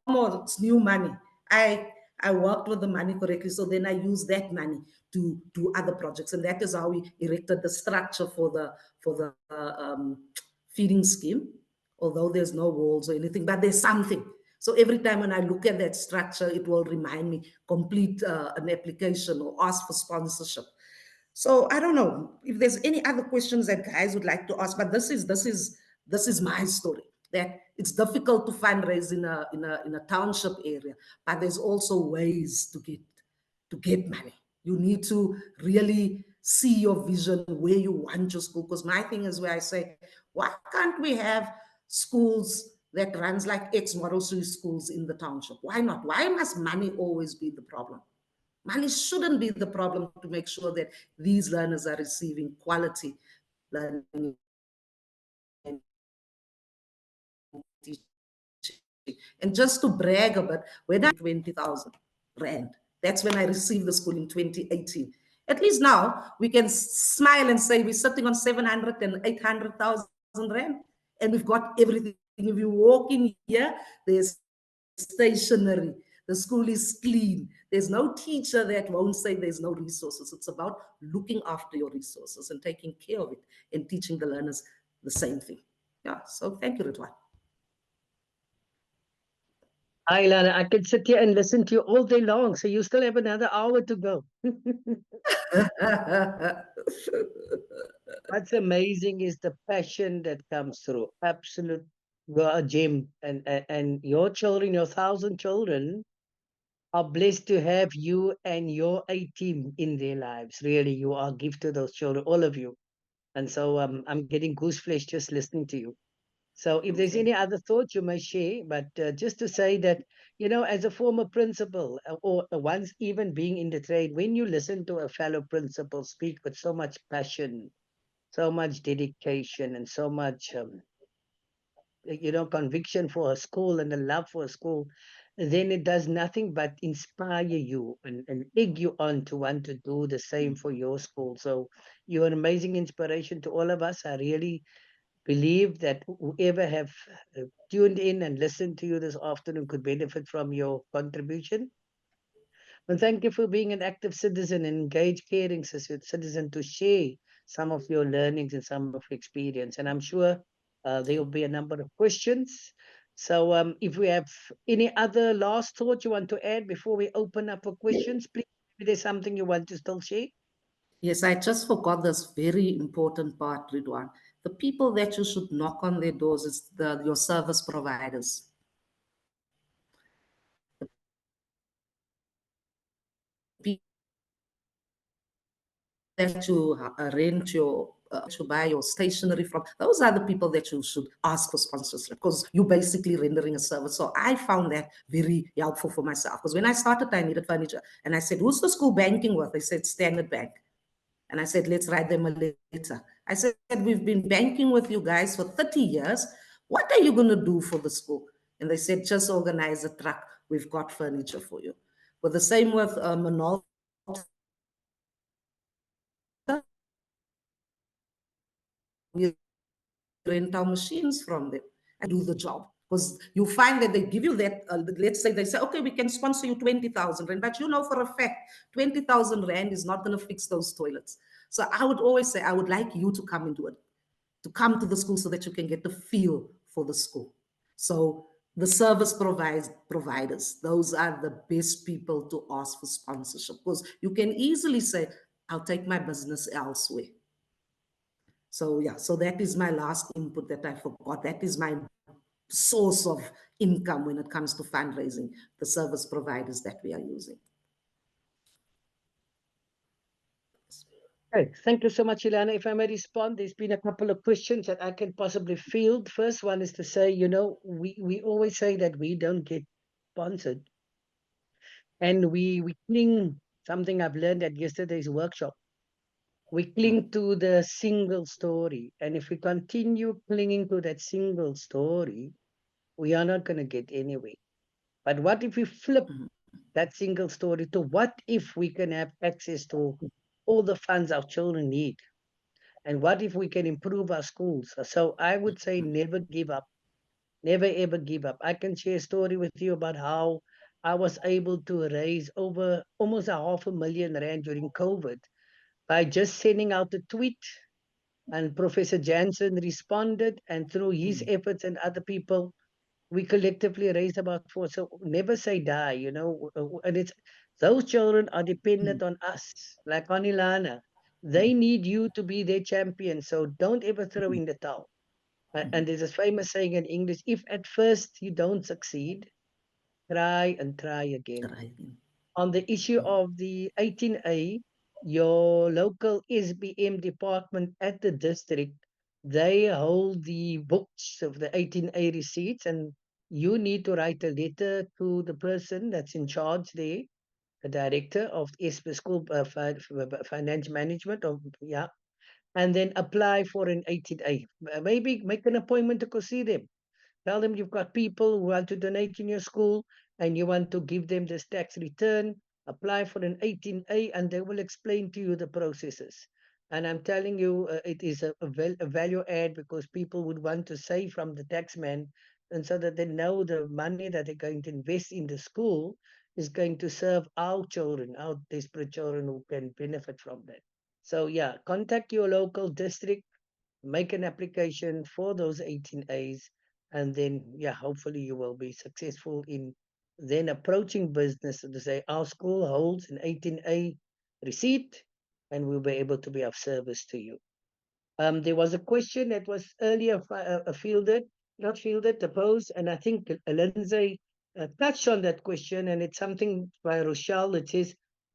more, it's new money. I worked with the money correctly, so then I use that money to do other projects, and that is how we erected the structure for the feeding scheme. Although there's no walls or anything, but there's something. So every time when I look at that structure, it will remind me complete an application or ask for sponsorship. So I don't know if there's any other questions that guys would like to ask, but this is my story. That it's difficult to fundraise in a township area, but there's also ways to get money. You need to really see your vision where you want your school. Because my thing is where I say, why can't we have schools that runs like ex-Montessori schools in the township? Why not? Why must money always be the problem? Money shouldn't be the problem to make sure that these learners are receiving quality learning and teaching. And just to brag a bit, when I 20,000 Rand, that's when I received the school in 2018. At least now we can smile and say we're sitting on 700 and 800,000 Rand, and we've got everything. If you walk in here, there's stationery. The school is clean. There's no teacher that won't say there's no resources. It's about looking after your resources and taking care of it and teaching the learners the same thing. Yeah, so thank you, Ridwan. Hi, Ilana. I could sit here and listen to you all day long. So you still have another hour to go. What's amazing is the passion that comes through. Absolute, you're a gem, and your children, your 1,000 children, are blessed to have you and your A team in their lives. Really, you are a gift to those children, all of you. And so I'm getting goose flesh just listening to you. So if there's Okay. any other thoughts you may share, but just to say that, as a former principal or once even being in the trade, when you listen to a fellow principal speak with so much passion, so much dedication, and so much, conviction for a school and a love for a school, then it does nothing but inspire you and egg you on to want to do the same for your school. So you're an amazing inspiration to all of us. I really believe that whoever have tuned in and listened to you this afternoon could benefit from your contribution. And thank you for being an active citizen and engaged, caring citizen to share some of your learnings and some of your experience. And I'm sure there will be a number of questions. So if we have any other last thought you want to add before we open up for questions, please, if there's something you want to still share. Yes, I just forgot this very important part, Ridwan. The people that you should knock on their doors is your service providers. That you rent to buy your stationery from, those are the people that you should ask for sponsorship because you're basically rendering a service. So I found that very helpful for myself because when I started, I needed furniture. And I said, who's the school banking with? They said, Standard Bank. And I said, let's write them a letter. I said, we've been banking with you guys for 30 years. What are you going to do for the school? And they said, just organize a truck. We've got furniture for you. But the same with Manol. We rent our machines from them and do the job. Because you find that they give you that, let's say they say, okay, we can sponsor you 20,000 Rand, but you know for a fact, 20,000 Rand is not going to fix those toilets. So I would always say, I would like you to come and do it, to come to the school so that you can get the feel for the school. So the service providers, those are the best people to ask for sponsorship because you can easily say, I'll take my business elsewhere. So yeah, so that is my last input that I forgot. That is my source of income when it comes to fundraising, the service providers that we are using. Okay, thank you so much, Ilana. If I may respond, there's been a couple of questions that I can possibly field. First one is to say, we always say that we don't get sponsored. And we cling, something I've learned at yesterday's workshop. We cling to the single story. And if we continue clinging to that single story, we are not going to get anywhere. But what if we flip that single story to what if we can have access to all the funds our children need? And what if we can improve our schools? So I would say never give up. Never ever give up. I can share a story with you about how I was able to raise over almost R500,000 during COVID by just sending out a tweet, and Professor Jansen responded, and through his efforts and other people, we collectively raised about four. So never say die, and it's those children are dependent on us, like on Ilana. They need you to be their champion. So don't ever throw in the towel. And there's a famous saying in English: if at first you don't succeed, try and try again. Right. On the issue of the 18A, your local SBM department at the district, they hold the books of the 18A receipts, and you need to write a letter to the person that's in charge there, the director of SB School Finance Management, yeah, and then apply for an 18A. Maybe make an appointment to go see them. Tell them you've got people who want to donate in your school and you want to give them this tax return. Apply for an 18A and they will explain to you the processes. And I'm telling you, it is a value add because people would want to save from the taxman, and so that they know the money that they're going to invest in the school is going to serve our children, our desperate children who can benefit from that. So, yeah, contact your local district, make an application for those 18As, and then, yeah, hopefully you will be successful in then approaching business to say our school holds an 18A receipt and we'll be able to be of service to you. There was a question that was earlier not fielded, posed, and I think Linsey touched on that question, and it's something by Rochelle. It says,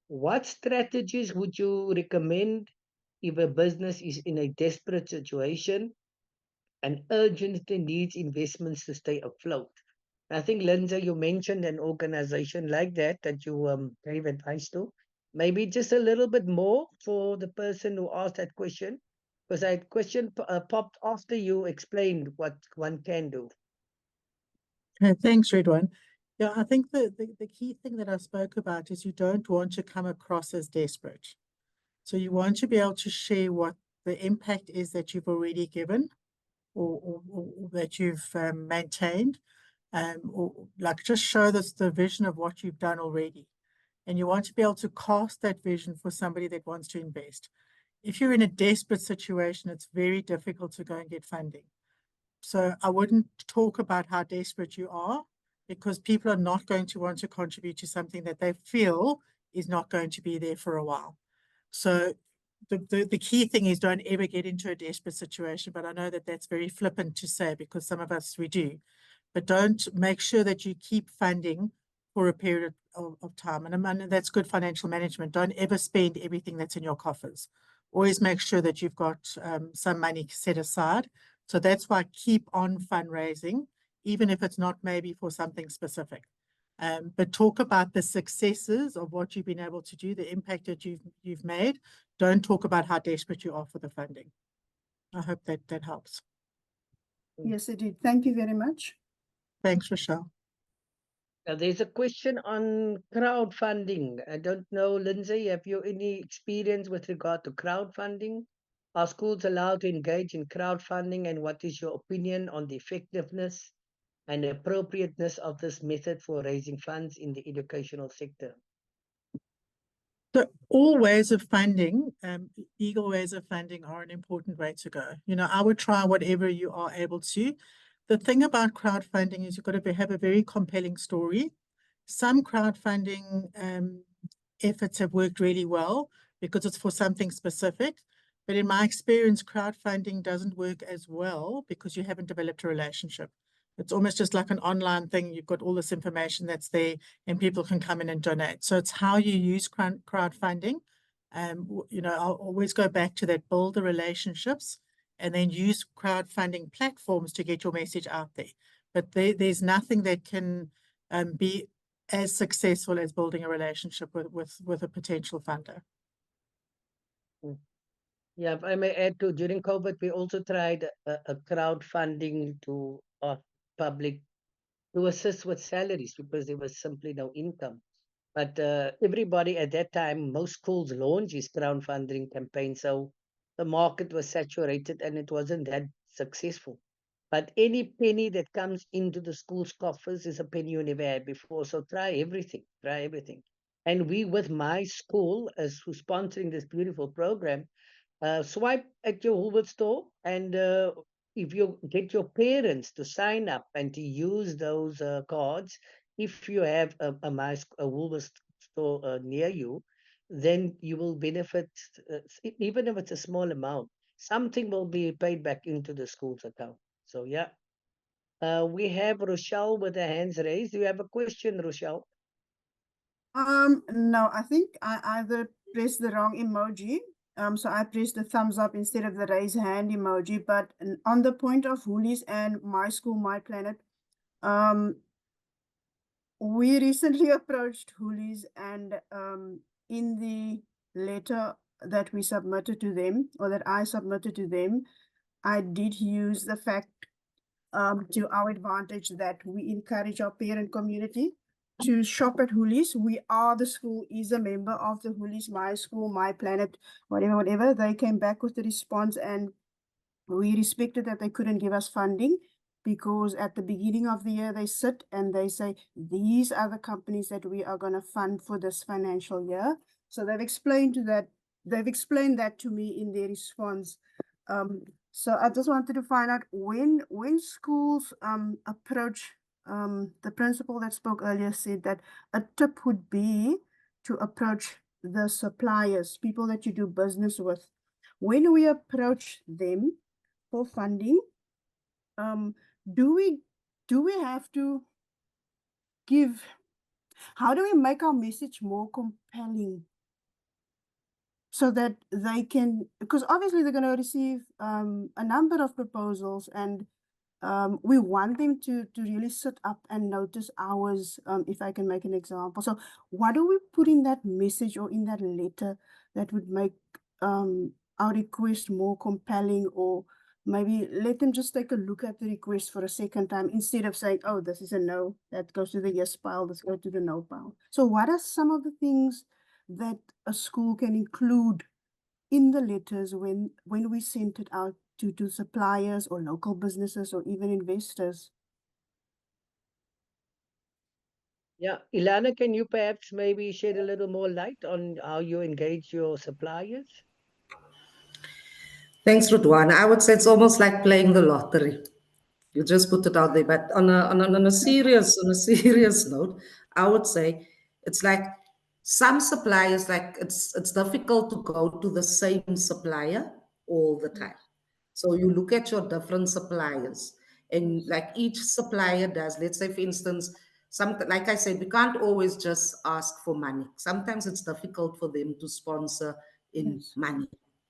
what strategies would you recommend if a business is in a desperate situation and urgently needs investments to stay afloat? I think, Lindsay, you mentioned an organization like that you gave advice to. Maybe just a little bit more for the person who asked that question, because that question popped after you explained what one can do. Thanks, Redwan. Yeah, I think the key thing that I spoke about is you don't want to come across as desperate. So you want to be able to share what the impact is that you've already given or that you've maintained, or like just show this the vision of what you've done already. And you want to be able to cast that vision for somebody that wants to invest. If you're in a desperate situation, it's very difficult to go and get funding. So I wouldn't talk about how desperate you are, because people are not going to want to contribute to something that they feel is not going to be there for a while. So the key thing is don't ever get into a desperate situation. But I know that that's very flippant to say, because some of us, we do. But don't, make sure that you keep funding for a period of time. And that's good financial management. Don't ever spend everything that's in your coffers. Always make sure that you've got some money set aside. So that's why keep on fundraising, even if it's not maybe for something specific. But talk about the successes of what you've been able to do, the impact that you've made. Don't talk about how desperate you are for the funding. I hope that helps. Yes, it did. Thank you very much. Thanks, Rochelle. Now, there's a question on crowdfunding. I don't know, Lindsay, have you any experience with regard to crowdfunding? Are schools allowed to engage in crowdfunding, and what is your opinion on the effectiveness and appropriateness of this method for raising funds in the educational sector? So all ways of funding, legal ways of funding are an important way to go. I would try whatever you are able to. The thing about crowdfunding is you've got to have a very compelling story. Some crowdfunding efforts have worked really well because it's for something specific. But in my experience, crowdfunding doesn't work as well because you haven't developed a relationship. It's almost just like an online thing. You've got all this information that's there and people can come in and donate. So it's how you use crowdfunding. I'll always go back to that, build the relationships and then use crowdfunding platforms to get your message out there. But there's nothing that can be as successful as building a relationship with a potential funder. Yeah, if I may add to, during COVID, we also tried a crowdfunding to public to assist with salaries because there was simply no income. But everybody at that time, most schools launched this crowdfunding campaign, so the market was saturated and it wasn't that successful. But any penny that comes into the school's coffers is a penny you never had before. So try everything, try everything. And we, with my school, as who's sponsoring this beautiful program, swipe at your Hoover store, and if you get your parents to sign up and to use those cards, if you have a Woolworths store near you, then you will benefit, even if it's a small amount. Something will be paid back into the school's account. So yeah, we have Rochelle with her hands raised. Do you have a question, Rochelle? No, I think I either pressed the wrong emoji. So I pressed the thumbs up instead of the raise hand emoji. But on the point of Woolies and My School, My Planet, we recently approached Woolies, and in the letter that we submitted to them, or that I submitted to them, I did use the fact to our advantage that we encourage our parent community to shop at Woolies. The school is a member of the Woolies, My School, My Planet, whatever. They came back with the response, and we respected that they couldn't give us funding because at the beginning of the year they sit and they say, these are the companies that we are going to fund for this financial year. So they've explained that to me in their response. So I just wanted to find out when schools approach, the principal that spoke earlier said that a tip would be to approach the suppliers, people that you do business with. When we approach them for funding, do we have to give, how do we make our message more compelling so that they can, because obviously they're going to receive a number of proposals, and we want them to really sit up and notice ours, if I can make an example. So what do we put in that message or in that letter that would make our request more compelling, or maybe let them just take a look at the request for a second time instead of saying, oh, this is a no, that goes to the yes pile, this goes to the no pile. So what are some of the things that a school can include in the letters when we sent it out to suppliers or local businesses or even investors? Yeah, Ilana, can you perhaps maybe shed a little more light on how you engage your suppliers? Thanks, Rudwan. I would say it's almost like playing the lottery. You just put it out there. But on a serious note, I would say it's like some suppliers, like it's difficult to go to the same supplier all the time. So you look at your different suppliers, and like each supplier does, let's say for instance, like I said, we can't always just ask for money. Sometimes it's difficult for them to sponsor in Yes. money.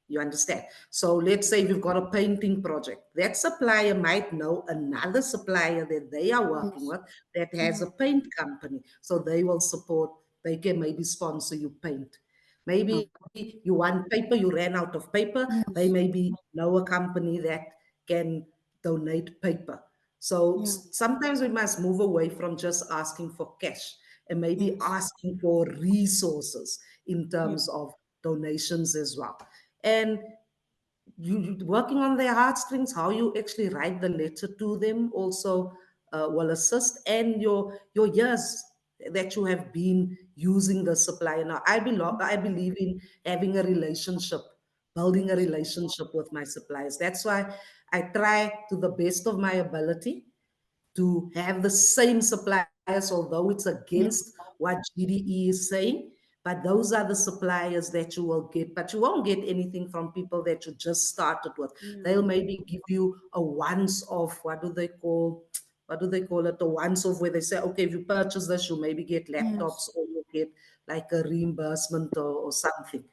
You understand? So let's say you've got a painting project. That supplier might know another supplier that they are working Yes. with that has a paint company. So they will support, they can maybe sponsor you paint. Maybe you want paper, you ran out of paper. They Yes. maybe know a company that can donate paper. So Yeah. sometimes we must move away from just asking for cash and maybe Yes. asking for resources in Yeah. terms of donations as well. And you working on their heartstrings, how you actually write the letter to them also will assist, and your years that you have been using the supplier. Now I believe in having a relationship, building a Yes. relationship with my suppliers. That's why I try to the best of my ability to have the same suppliers, although it's Yeah. against what GDE is saying. But those are the suppliers that you will get. But you won't get anything from people that you just started with. Yeah. They'll maybe give you a once off, what do they call it? A once off where they say, okay, if you purchase this, you'll maybe get Yes. laptops or you'll get like a reimbursement or something.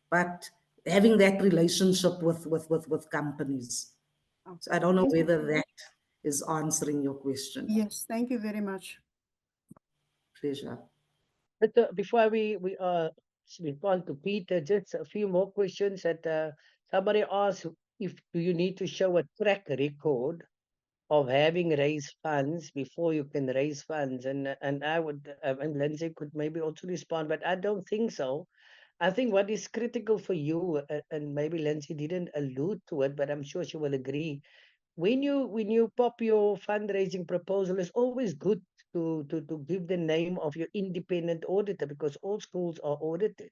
But having that relationship with companies. So I Okay. don't know Thank you. whether that is answering your question. Yes. Thank you very much. Pleasure. But before we respond to Peter, just a few more questions that somebody asked if do you need to show a track record of having raised funds before you can raise funds, and I would and Lindsay could maybe also respond, but I don't think so. I think what is critical for you, and maybe Lindsay didn't allude to it, but I'm sure she will agree. When you pop your fundraising proposal, it's always good to give the name of your independent auditor because all schools are audited.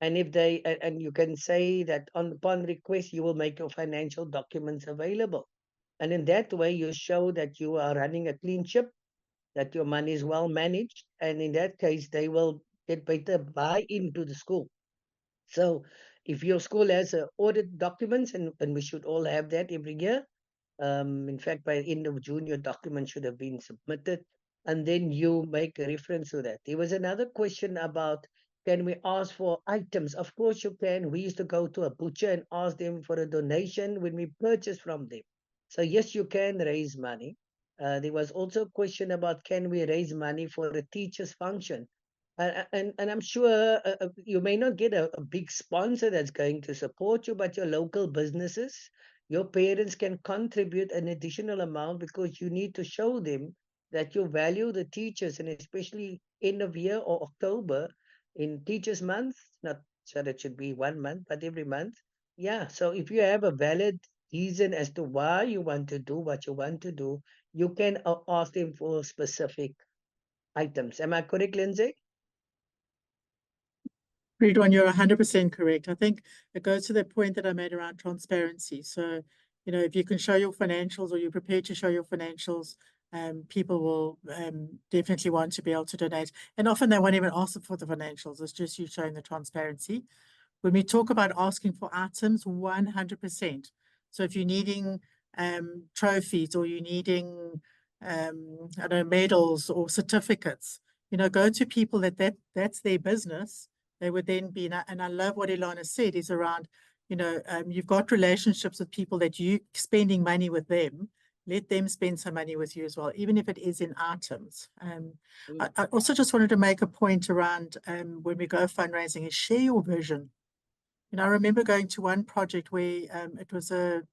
And if they and you can say that upon request you will make your financial documents available. And in that way you show that you are running a clean ship, that your money is well managed, and in that case they will get better buy into the school. So if your school has audit documents, and we should all have that every year, in fact, by the end of June, your document should have been submitted, and then you make a reference to that. There was another question about can we ask for items? Of course, you can. We used to go to a butcher and ask them for a donation when we purchase from them. So, yes, you can raise money. There was also a question about can we raise money for a teacher's function? And I'm sure you may not get a big sponsor that's going to support you, but your local businesses, your parents can contribute an additional amount because you need to show them that you value the teachers, and especially end of year or October in Teachers Month, not so that should be 1 month, but every month. Yeah. So if you have a valid reason as to why you want to do what you want to do, you can ask them for specific items. Am I correct, Lindsay? Ridwan, you're 100% correct. I think it goes to the point that I made around transparency. So, if you can show your financials or you're prepared to show your financials, people will definitely want to be able to donate. And often they won't even ask for the financials. It's just you showing the transparency. When we talk about asking for items, 100%. So if you're needing trophies or you're needing, I don't know, medals or certificates, go to people that's their business. They would then be, and I love what Ilana said, is around, you've got relationships with people that you spending money with them. Let them spend some money with you as well, even if it is in items. I also just wanted to make a point around when we go fundraising is share your vision. I remember going to one project where it was a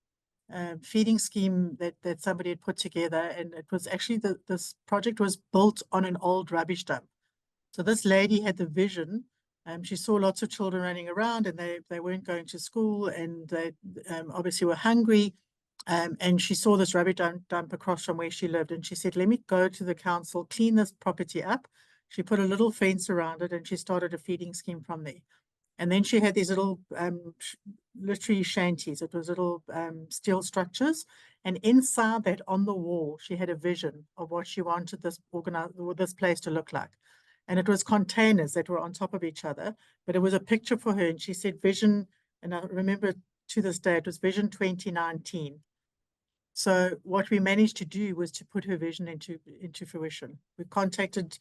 feeding scheme that somebody had put together, and it was actually this project was built on an old rubbish dump. So this lady had the vision. She saw lots of children running around, and they weren't going to school, and they obviously were hungry. And she saw this rubbish dump across from where she lived, and she said, "Let me go to the council, clean this property up." She put a little fence around it, and she started a feeding scheme from there. And then she had these little literally shanties. It was little steel structures. And inside that, on the wall, she had a vision of what she wanted this place to look like. And it was containers that were on top of each other, but it was a picture for her. And she said vision, and I remember to this day, it was Vision 2019. So what we managed to do was to put her vision into fruition. We contacted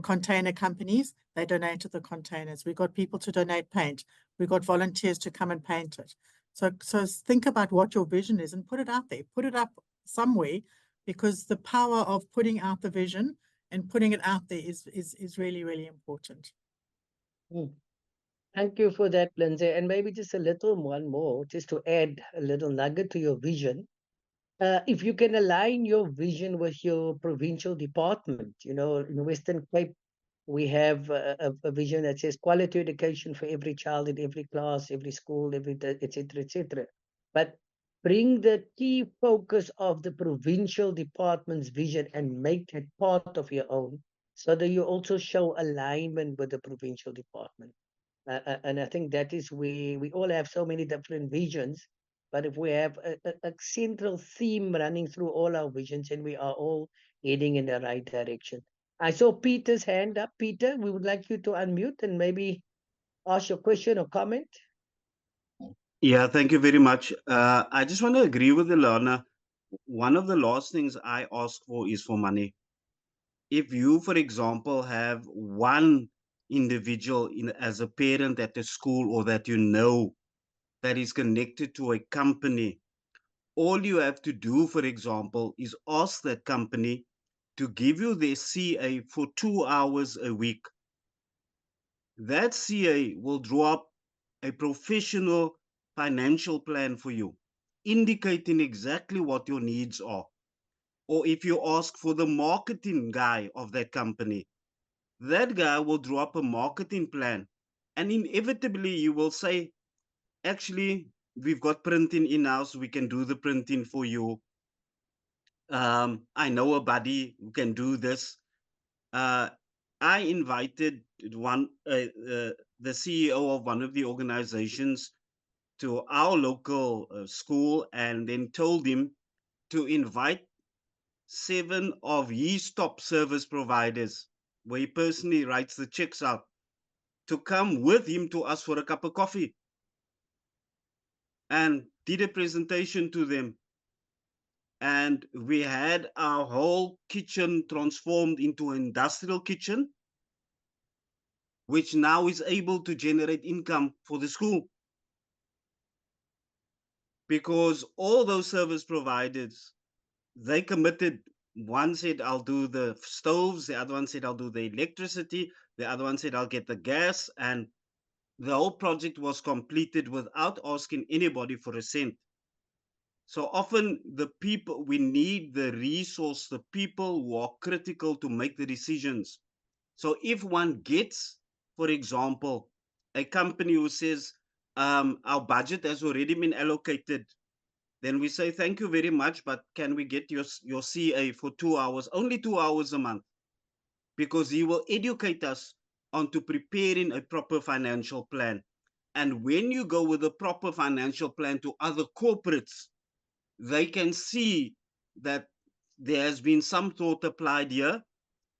container companies. They donated the containers. We got people to donate paint. We got volunteers to come and paint it. So think about what your vision is and put it out there. Put it up somewhere, because the power of putting out the vision and putting it out there is really, really important. Thank you for that, Lindsay. And maybe just a little one more, just to add a little nugget to your vision. If you can align your vision with your provincial department, in the Western Cape, we have a vision that says quality education for every child in every class, every school, etc., etc. But bring the key focus of the provincial department's vision and make it part of your own, so that you also show alignment with the provincial department. And I think that is we all have so many different visions, but if we have a central theme running through all our visions, and we are all heading in the right direction. I saw Peter's hand up. Peter, we would like you to unmute and maybe ask your question or comment. Yeah, thank you very much. I just want to agree with Ilana. One of the last things I ask for is for money. If you, for example, have one individual as a parent at the school, or that that is connected to a company, all you have to do, for example, is ask that company to give you their CA for 2 hours a week. that CA will draw up a professional financial plan for you, indicating exactly what your needs are. Or if you ask for the marketing guy of that company, that guy will draw up a marketing plan. And inevitably, you will say, actually, we've got printing in house, we can do the printing for you. I know a buddy who can do this. Uh, I invited the CEO of one of the organizations to our local school and then told him to invite 7 of his top service providers, where he personally writes the checks out, to come with him to us for a cup of coffee and did a presentation to them. And we had our whole kitchen transformed into an industrial kitchen, which now is able to generate income for the school. Because all those service providers, they committed. One said, I'll do the stoves. The other one said, I'll do the electricity. The other one said, I'll get the gas. And the whole project was completed without asking anybody for a cent. So often the people, we need the resource, the people who are critical to make the decisions. So if one gets, for example, a company who says, our budget has already been allocated, then we say, thank you very much, but can we get your CA for 2 hours, only 2 hours a month? Because he will educate us onto preparing a proper financial plan. And when you go with a proper financial plan to other corporates, they can see that there has been some thought applied here,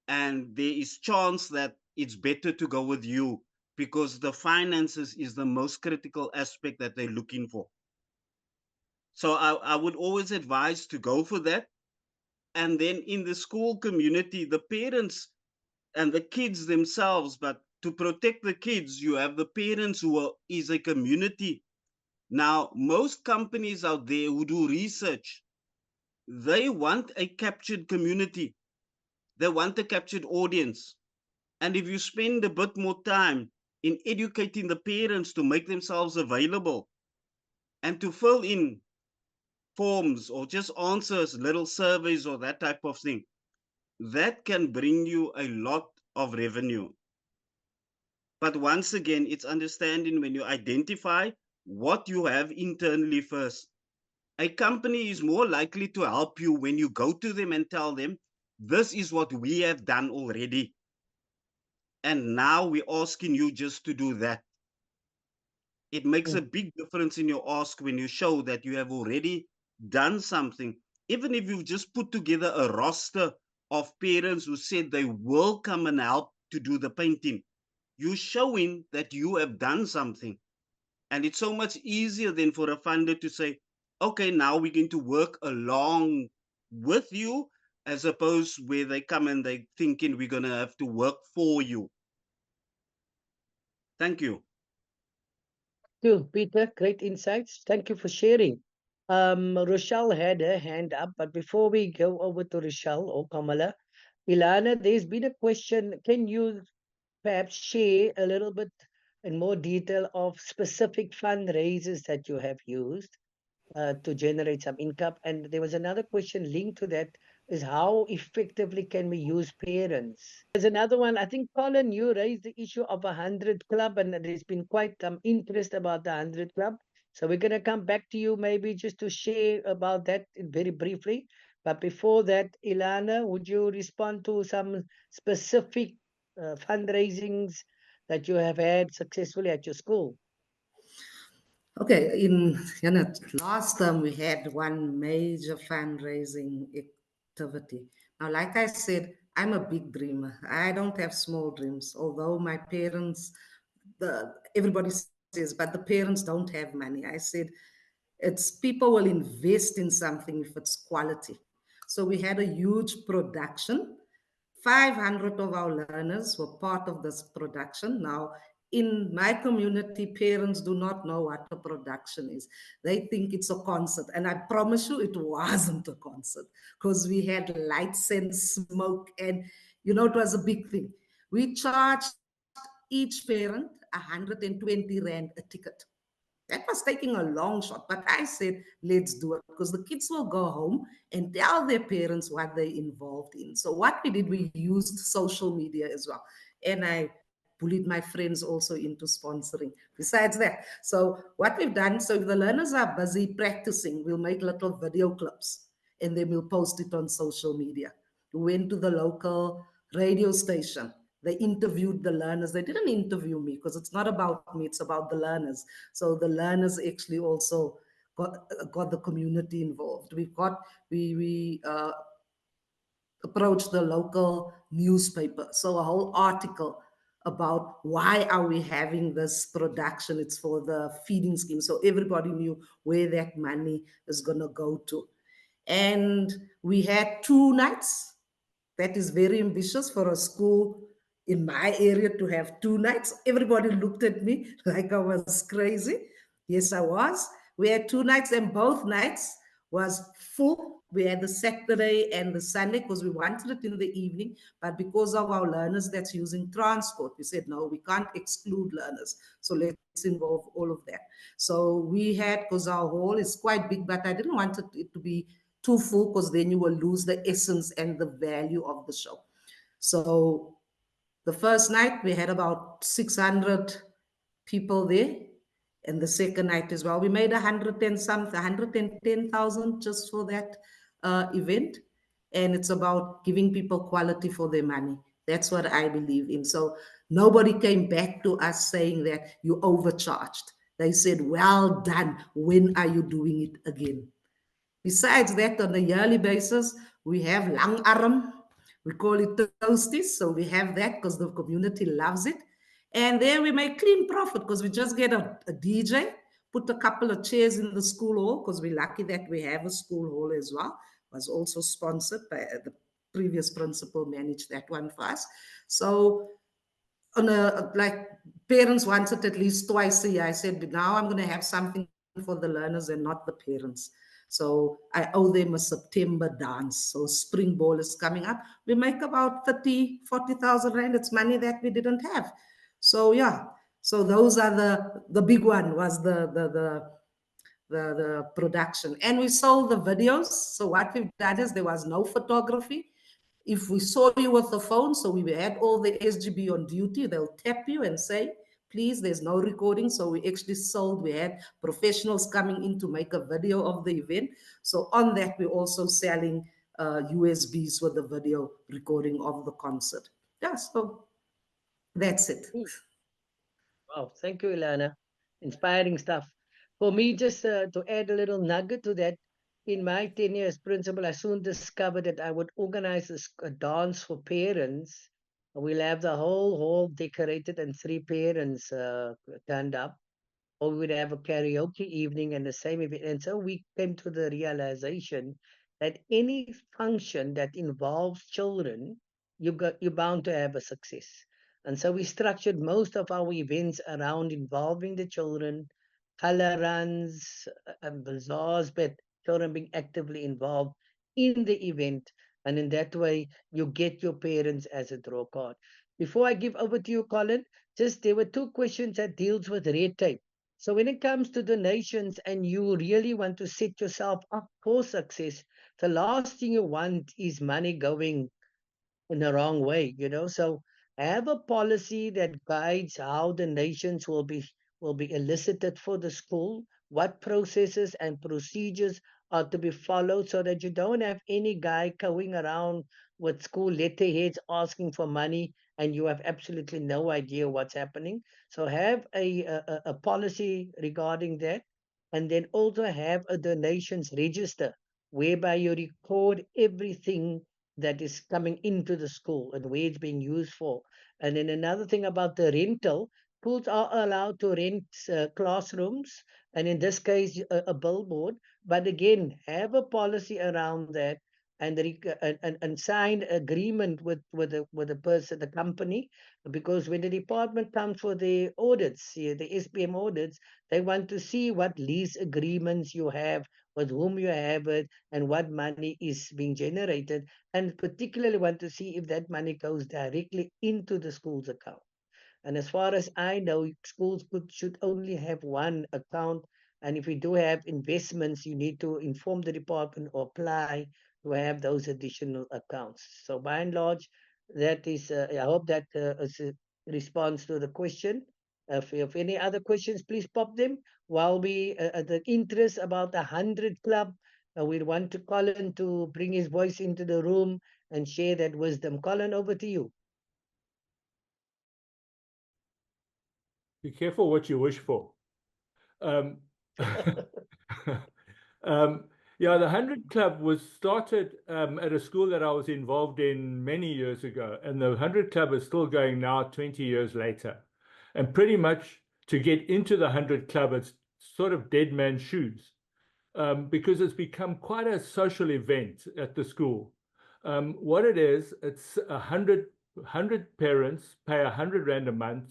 and there is chance that it's better to go with you because the finances is the most critical aspect that they're looking for. So I would always advise to go for that. And then in the school community, the parents and the kids themselves, but to protect the kids, you have the parents who is a community. Now, most companies out there who do research, they want a captured community. They want a captured audience. And if you spend a bit more time in educating the parents to make themselves available and to fill in forms or just answers, little surveys or that type of thing, that can bring you a lot of revenue. But once again, it's understanding when you identify what you have internally first. A company is more likely to help you when you go to them and tell them, this is what we have done already. And now we're asking you just to do that. It makes a big difference in your ask when you show that you have already done something. Even if you've just put together a roster of parents who said they will come and help to do the painting, you're showing that you have done something. And it's so much easier than for a funder to say, okay, now we're going to work along with you, as opposed where they come and they thinking we're going to have to work for you. Thank you. Thank you, Peter. Great insights. Thank you for sharing. Rochelle had her hand up, but before we go over to Rochelle or Kamala, Ilana, there's been a question. Can you perhaps share a little bit in more detail of specific fundraisers that you have used to generate some income? And there was another question linked to that, is how effectively can we use parents? There's another one. I think, Colin, you raised the issue of 100 Club, and there's been quite some interest about the 100 Club. So we're going to come back to you maybe just to share about that very briefly. But before that, Ilana, would you respond to some specific fundraisings that you have had successfully at your school? Okay, last term we had one major fundraising activity. Now, like I said, I'm a big dreamer. I don't have small dreams, although my parents, everybody says, but the parents don't have money. I said, it's people will invest in something if it's quality. So we had a huge production. 500 of our learners were part of this production. Now, in my community, parents do not know what a production is. They think it's a concert. And I promise you, it wasn't a concert because we had lights and smoke, and it was a big thing. We charged each parent 120 Rand a ticket. That was taking a long shot, but I said, let's do it because the kids will go home and tell their parents what they're involved in. So, what we did, we used social media as well. And I bullied my friends also into sponsoring besides that. So, what we've done, so if the learners are busy practicing, we'll make little video clips and then we'll post it on social media. We went to the local radio station. They interviewed the learners. They didn't interview me because it's not about me, it's about the learners. So the learners actually also got the community involved. We approached the local newspaper. So a whole article about why are we having this production. It's for the feeding scheme. So everybody knew where that money is going to go to. And we had 2 nights. That is very ambitious for a school in my area to have 2 nights. Everybody looked at me like I was crazy. Yes, I was. We had 2 nights, and both nights was full. We had the Saturday and the Sunday because we wanted it in the evening, but because of our learners that's using transport, we said no, we can't exclude learners. So let's involve all of that. So we had, because our hall is quite big, but I didn't want it to be too full because then you will lose the essence and the value of the show. So the first night we had about 600 people there, and the second night as well we made 110,000 just for that event. And it's about giving people quality for their money. That's what I believe in. So nobody came back to us saying that you overcharged. They said, well done, when are you doing it again? Besides that, on a yearly basis, we have langarm. We call it toasties. So we have that because the community loves it. And there we make clean profit because we just get a DJ, put a couple of chairs in the school hall because we're lucky that we have a school hall as well. It was also sponsored by the previous principal, managed that one for us. So on a, like, parents wanted at least twice a year. I said, now I'm going to have something for the learners and not the parents. So I owe them a September dance. So spring ball is coming up. We make about 30, 40,000 Rand. It's money that we didn't have. So yeah. So those are the big one was the production. And we sold the videos. So what we've done is there was no photography. If we saw you with the phone, so we had all the SGB on duty, they'll tap you and say, please, there's no recording. So we actually sold, we had professionals coming in to make a video of the event. So on that, we're also selling USBs with the video recording of the concert. Yeah, so that's it. Wow, thank you, Ilana. Inspiring stuff. For me, just to add a little nugget to that, in my tenure as principal, I soon discovered that I would organize a dance for parents. We'll have the whole hall decorated and 3 parents turned up, or we would have a karaoke evening and the same event. And so we came to the realization that any function that involves children, you're bound to have a success. And so we structured most of our events around involving the children, color runs, and bazaars, but children being actively involved in the event. And in that way, you get your parents as a draw card. Before I give over to you, Colin, just there were 2 questions that deals with red tape. So when it comes to donations and you really want to set yourself up for success, the last thing you want is money going in the wrong way, So have a policy that guides how the nations will be elicited for the school, what processes and procedures are to be followed so that you don't have any guy going around with school letterheads asking for money and you have absolutely no idea what's happening. So have a policy regarding that, and then also have a donations register whereby you record everything that is coming into the school and where it's being used for. And then another thing about the rental, schools are allowed to rent classrooms, and in this case, a billboard. But again, have a policy around that, and and sign agreement with the person, the company, because when the department comes for the audits, the SPM audits, they want to see what lease agreements you have, with whom you have it, and what money is being generated, and particularly want to see if that money goes directly into the school's account. And as far as I know, schools should only have one account. And if we do have investments, you need to inform the department or apply to have those additional accounts. So by and large, that is, I hope that is a response to the question. If you have any other questions, please pop them. While we, the interest about the 100 Club, we want to Colin to bring his voice into the room and share that wisdom. Colin, over to you. Be careful what you wish for. Um, yeah, the 100 Club was started at a school that I was involved in many years ago, and the 100 Club is still going now 20 years later. And pretty much to get into the 100 Club, it's sort of dead man's shoes, because it's become quite a social event at the school. What it is, it's 100 parents pay 100 Rand a month,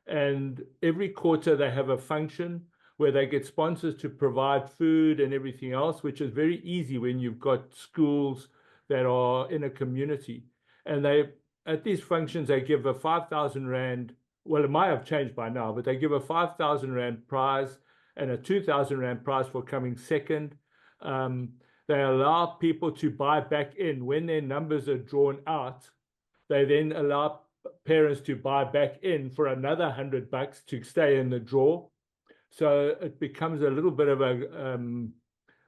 and every quarter they have a function where they get sponsors to provide food and everything else, which is very easy when you've got schools that are in a community. And they, at these functions, they give a 5,000 Rand, well, it might have changed by now, but they give a 5,000 Rand prize and a 2,000 Rand prize for coming second. They allow people to buy back in. When their numbers are drawn out, they then allow parents to buy back in for another $100 to stay in the draw. So it becomes a little bit of a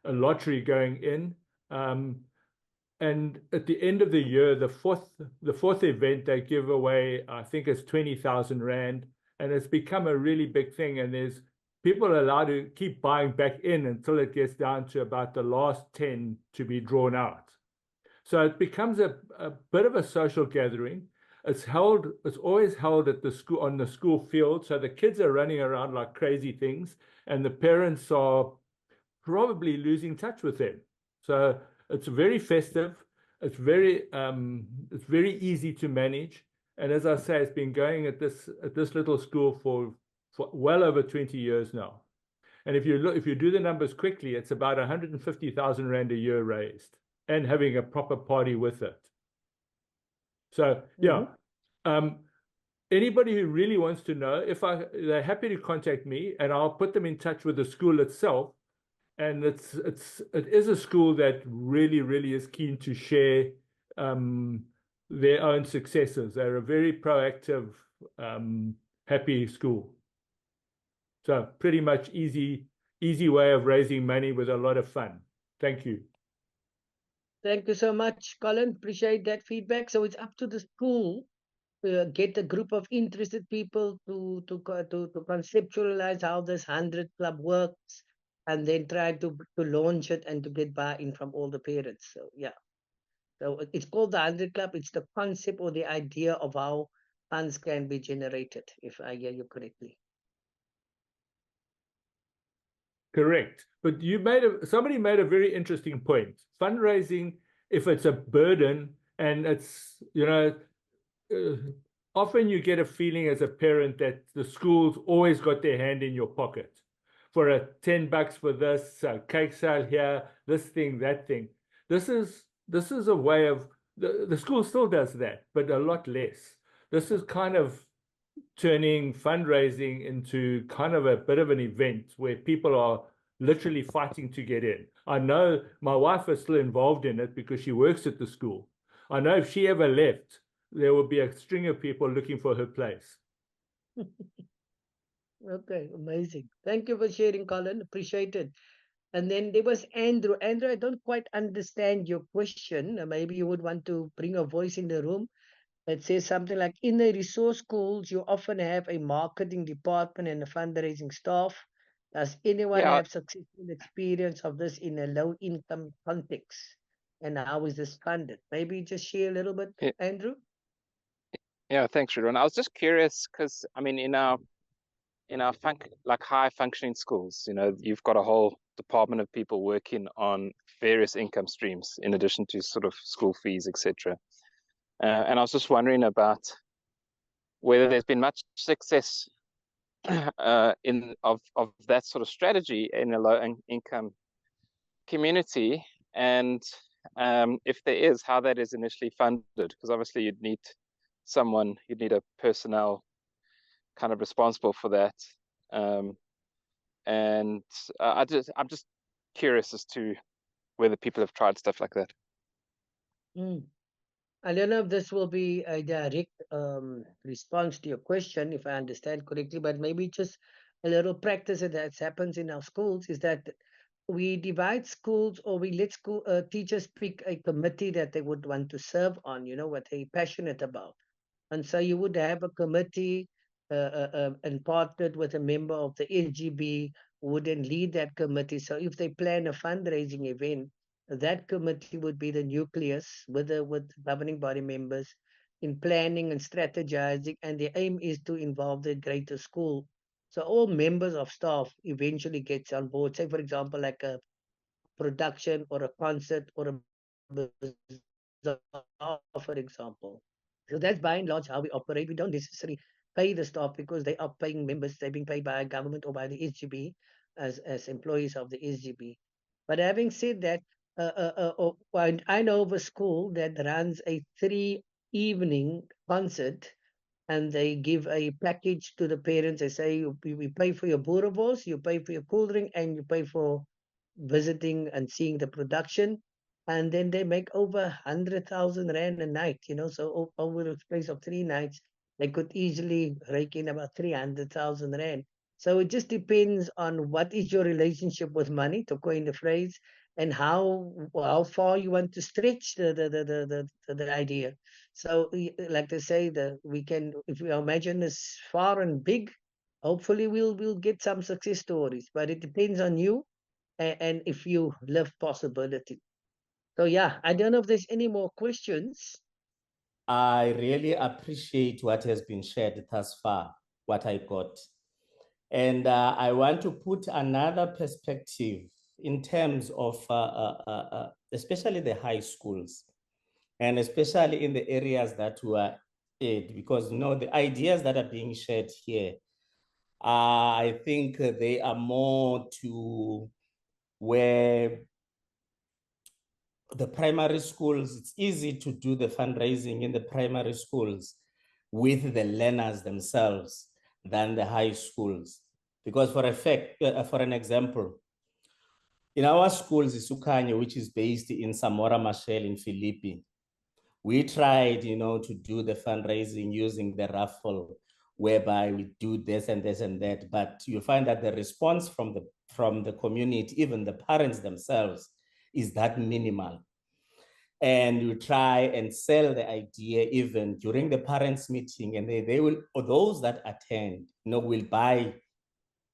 lottery going in. And at the end of the year, the fourth event, they give away, I think it's 20,000 Rand, and it's become a really big thing. And there's people are allowed to keep buying back in until it gets down to about the last 10 to be drawn out. So it becomes a bit of a social gathering. It's always held at the school, on the school field. So the kids are running around like crazy things, and the parents are probably losing touch with them. So it's very festive. It's very easy to manage. And as I say, it's been going at this little school for well over 20 years now. And if you do the numbers quickly, it's about 150,000 Rand a year raised, and having a proper party with it. So yeah, anybody who really wants to know, they're happy to contact me, and I'll put them in touch with the school itself. And it is a school that really is keen to share their own successes. They're a very proactive, happy school. So pretty much easy way of raising money with a lot of fun. Thank you. Thank you so much, Colin. Appreciate that feedback. So it's up to the school to get a group of interested people to conceptualize how this 100 Club works, and then try to launch it and to get buy-in from all the parents. So yeah, so it's called the 100 Club. It's the concept or the idea of how funds can be generated, if I hear you correctly. Correct. But somebody made a very interesting point. Fundraising, if it's a burden, and it's, often you get a feeling as a parent that the school's always got their hand in your pocket for a $10 for this, cake sale here, this thing, that thing. This is a way of, the school still does that, but a lot less. This is kind of turning fundraising into kind of a bit of an event where people are literally fighting to get in. I know my wife is still involved in it because she works at the school. I know if she ever left, there would be a string of people looking for her place. Okay, amazing. Thank you for sharing, Colin. Appreciate it. And then there was Andrew. Andrew, I don't quite understand your question. Maybe you would want to bring a voice in the room. It says something like, in the resource schools, you often have a marketing department and a fundraising staff. Does anyone have successful experience of this in a low-income context? And how is this funded? Maybe just share a little bit, Andrew? Yeah, thanks, Ridwan. I was just curious because, I mean, in our high functioning schools, you've got a whole department of people working on various income streams in addition to sort of school fees, etc. And I was just wondering about whether there's been much success of that sort of strategy in a low income community, and if there is, how that is initially funded, because obviously you'd need a personnel kind of responsible for that. And I'm just curious as to whether people have tried stuff like that. I don't know if this will be a direct response to your question, if I understand correctly, but maybe just a little practice that happens in our schools is that we divide schools, or we let school teachers pick a committee that they would want to serve on, what they're passionate about. And so you would have a committee and partnered with a member of the SGB who would then lead that committee. So if they plan a fundraising event, that committee would be the nucleus with the governing body members in planning and strategizing. And the aim is to involve the greater school. So all members of staff eventually gets on board. Say, for example, like a production or a concert or a bazaar, for example. So that's by and large how we operate. We don't necessarily pay the staff because they are paying members. They're being paid by a government or by the SGB as employees of the SGB. But having said that, I know of a school that runs a 3-evening concert, and they give a package to the parents. They say, we pay for your boerewors, you pay for your cool drink, and you pay for visiting and seeing the production. And then they make over 100,000 rand a night, so over the space of 3 nights, they could easily rake in about 300,000 rand. So it just depends on what is your relationship with money, to coin the phrase, and how far you want to stretch the idea. So like they say, we can, if we imagine this far and big, hopefully we'll get some success stories, but it depends on you and if you live possibility. So yeah, I don't know if there's any more questions. I really appreciate what has been shared thus far, what I got. And I want to put another perspective in terms of especially the high schools, and especially in the areas that were aid, because the ideas that are being shared here, I think they are more to where the primary schools, it's easy to do the fundraising in the primary schools with the learners themselves than the high schools. Because for an example, in our schools, Isukanye, which is based in Samora Machel in Philippi, we tried, to do the fundraising using the raffle, whereby we do this and this and that. But you find that the response from the community, even the parents themselves, is that minimal. And you try and sell the idea even during the parents' meeting, and they will, or those that attend, will buy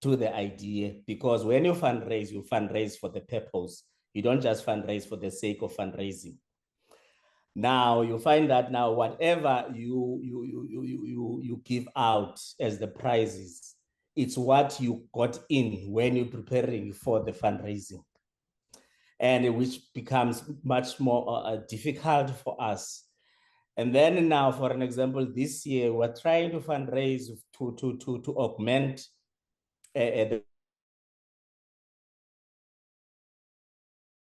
to the idea, because when you fundraise for the purpose. You don't just fundraise for the sake of fundraising. Now you find that now whatever you give out as the prizes, it's what you got in when you're preparing for the fundraising, and which becomes much more difficult for us. And then now, for an example, this year we're trying to fundraise to augment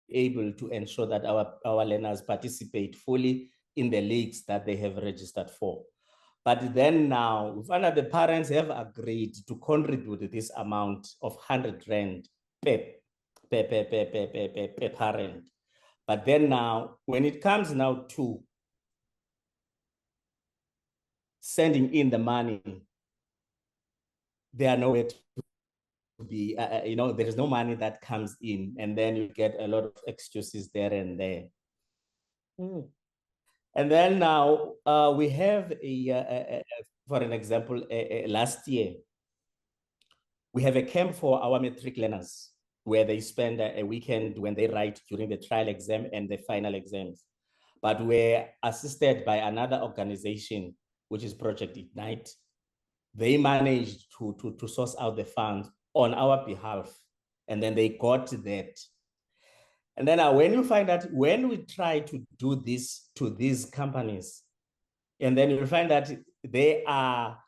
able to ensure that our learners participate fully in the leagues that they have registered for. But then now, we find that the parents have agreed to contribute this amount of 100 rand per parent. But then now, when it comes now to sending in the money, there are nowhere to be, there is no money that comes in, and then you get a lot of excuses there and there. And then now we have for an example, last year, we have a camp for our matric learners where they spend a weekend when they write during the trial exam and the final exams. But we're assisted by another organization, which is Project Ignite. They managed to source out the funds on our behalf, and then they got that. And then when you find that when we try to do this to these companies, and then you find that they are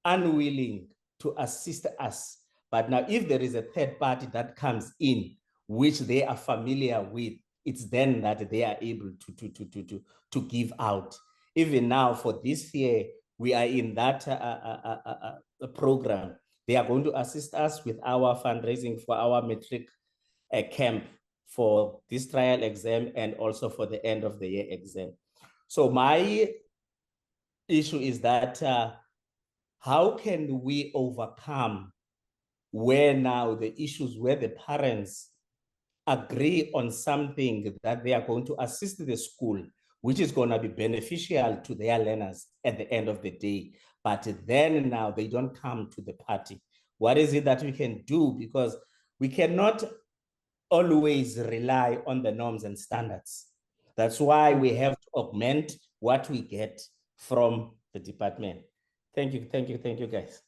unwilling to assist us. But now if there is a third party that comes in, which they are familiar with, it's then that they are able to give out. Even now for this year, we are in that program. They are going to assist us with our fundraising for our matric camp for this trial exam and also for the end of the year exam. So my issue is that how can we overcome where now the issues where the parents agree on something that they are going to assist the school, which is going to be beneficial to their learners at the end of the day. But then now they don't come to the party. What is it that we can do? Because we cannot always rely on the norms and standards. That's why we have to augment what we get from the department. Thank you, guys.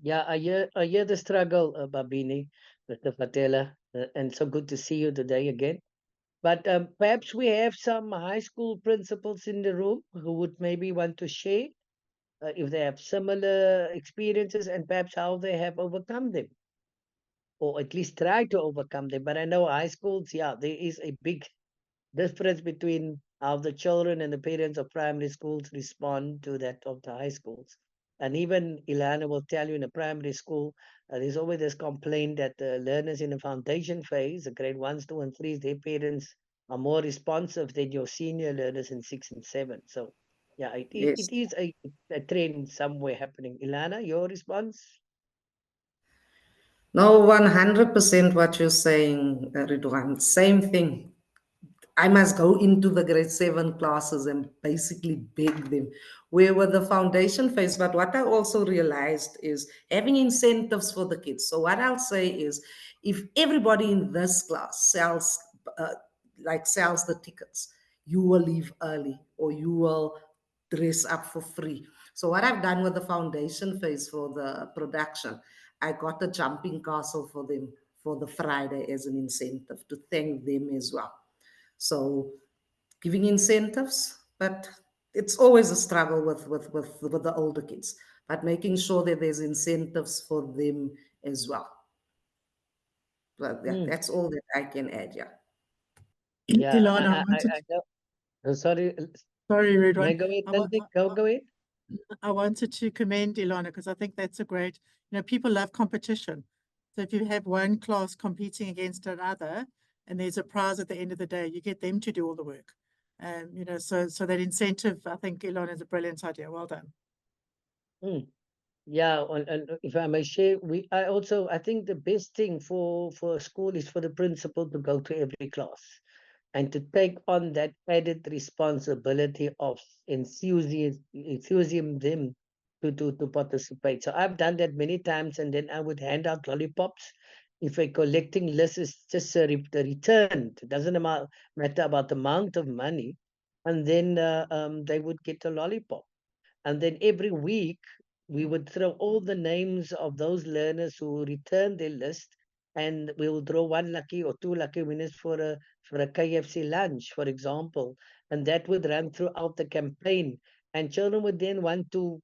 Yeah, I hear the struggle, Babini, Mr. Fatela, and so good to see you today again. But perhaps we have some high school principals in the room who would maybe want to share if they have similar experiences and perhaps how they have overcome them, or at least try to overcome them. But I know high schools, yeah, there is a big difference between how the children and the parents of primary schools respond to that of the high schools. And even Ilana will tell you in a primary school, there's always this complaint that the learners in the foundation phase, the grade 1s, 2, and 3s, their parents are more responsive than your senior learners in 6 and 7. So, yeah, Yes. it is a trend somewhere happening. Ilana, your response? No, 100% what you're saying, Ridwan. Same thing. I must go into the grade 7 classes and basically beg them. We were the foundation phase, but what I also realized is having incentives for the kids. So what I'll say is, if everybody in this class uh, sells the tickets, you will leave early or you will dress up for free. So what I've done with the foundation phase for the production, I got a jumping castle for them for the Friday as an incentive to thank them as well. So giving incentives, but it's always a struggle with the older kids, but making sure that there's incentives for them as well. But that's all that I can add, yeah. Yeah, Ilana, I know. Oh, sorry, sorry, may I Ridwan. go ahead, Lindsay? Go ahead. I wanted to commend Ilana because I think that's a great, people love competition. So if you have one class competing against another and there's a prize at the end of the day, you get them to do all the work. So that incentive, I think Ilana is a brilliant idea. Well done. Yeah, and if I may share, I think the best thing for a school is for the principal to go to every class and to take on that added responsibility of enthusiasm them to participate. So I've done that many times, and then I would hand out lollipops. If a collecting list is just the return, it doesn't matter about the amount of money, and then they would get a lollipop. And then every week, we would throw all the names of those learners who returned their list, and we will draw one lucky or two lucky winners for a KFC lunch, for example. And that would run throughout the campaign. And children would then want to.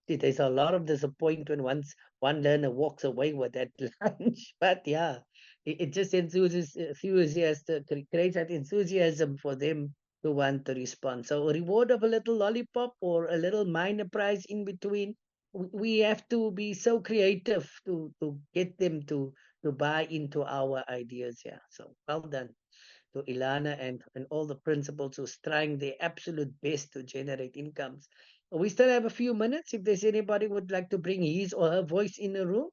There's a lot of disappointment once one learner walks away with that lunch. But yeah, it just creates that enthusiasm for them to want to respond. So a reward of a little lollipop or a little minor prize in between. We have to be so creative to get them to buy into our ideas. Yeah. So well done to Ilana and all the principals who's trying their absolute best to generate incomes. We still have a few minutes. If there's anybody would like to bring his or her voice in the room,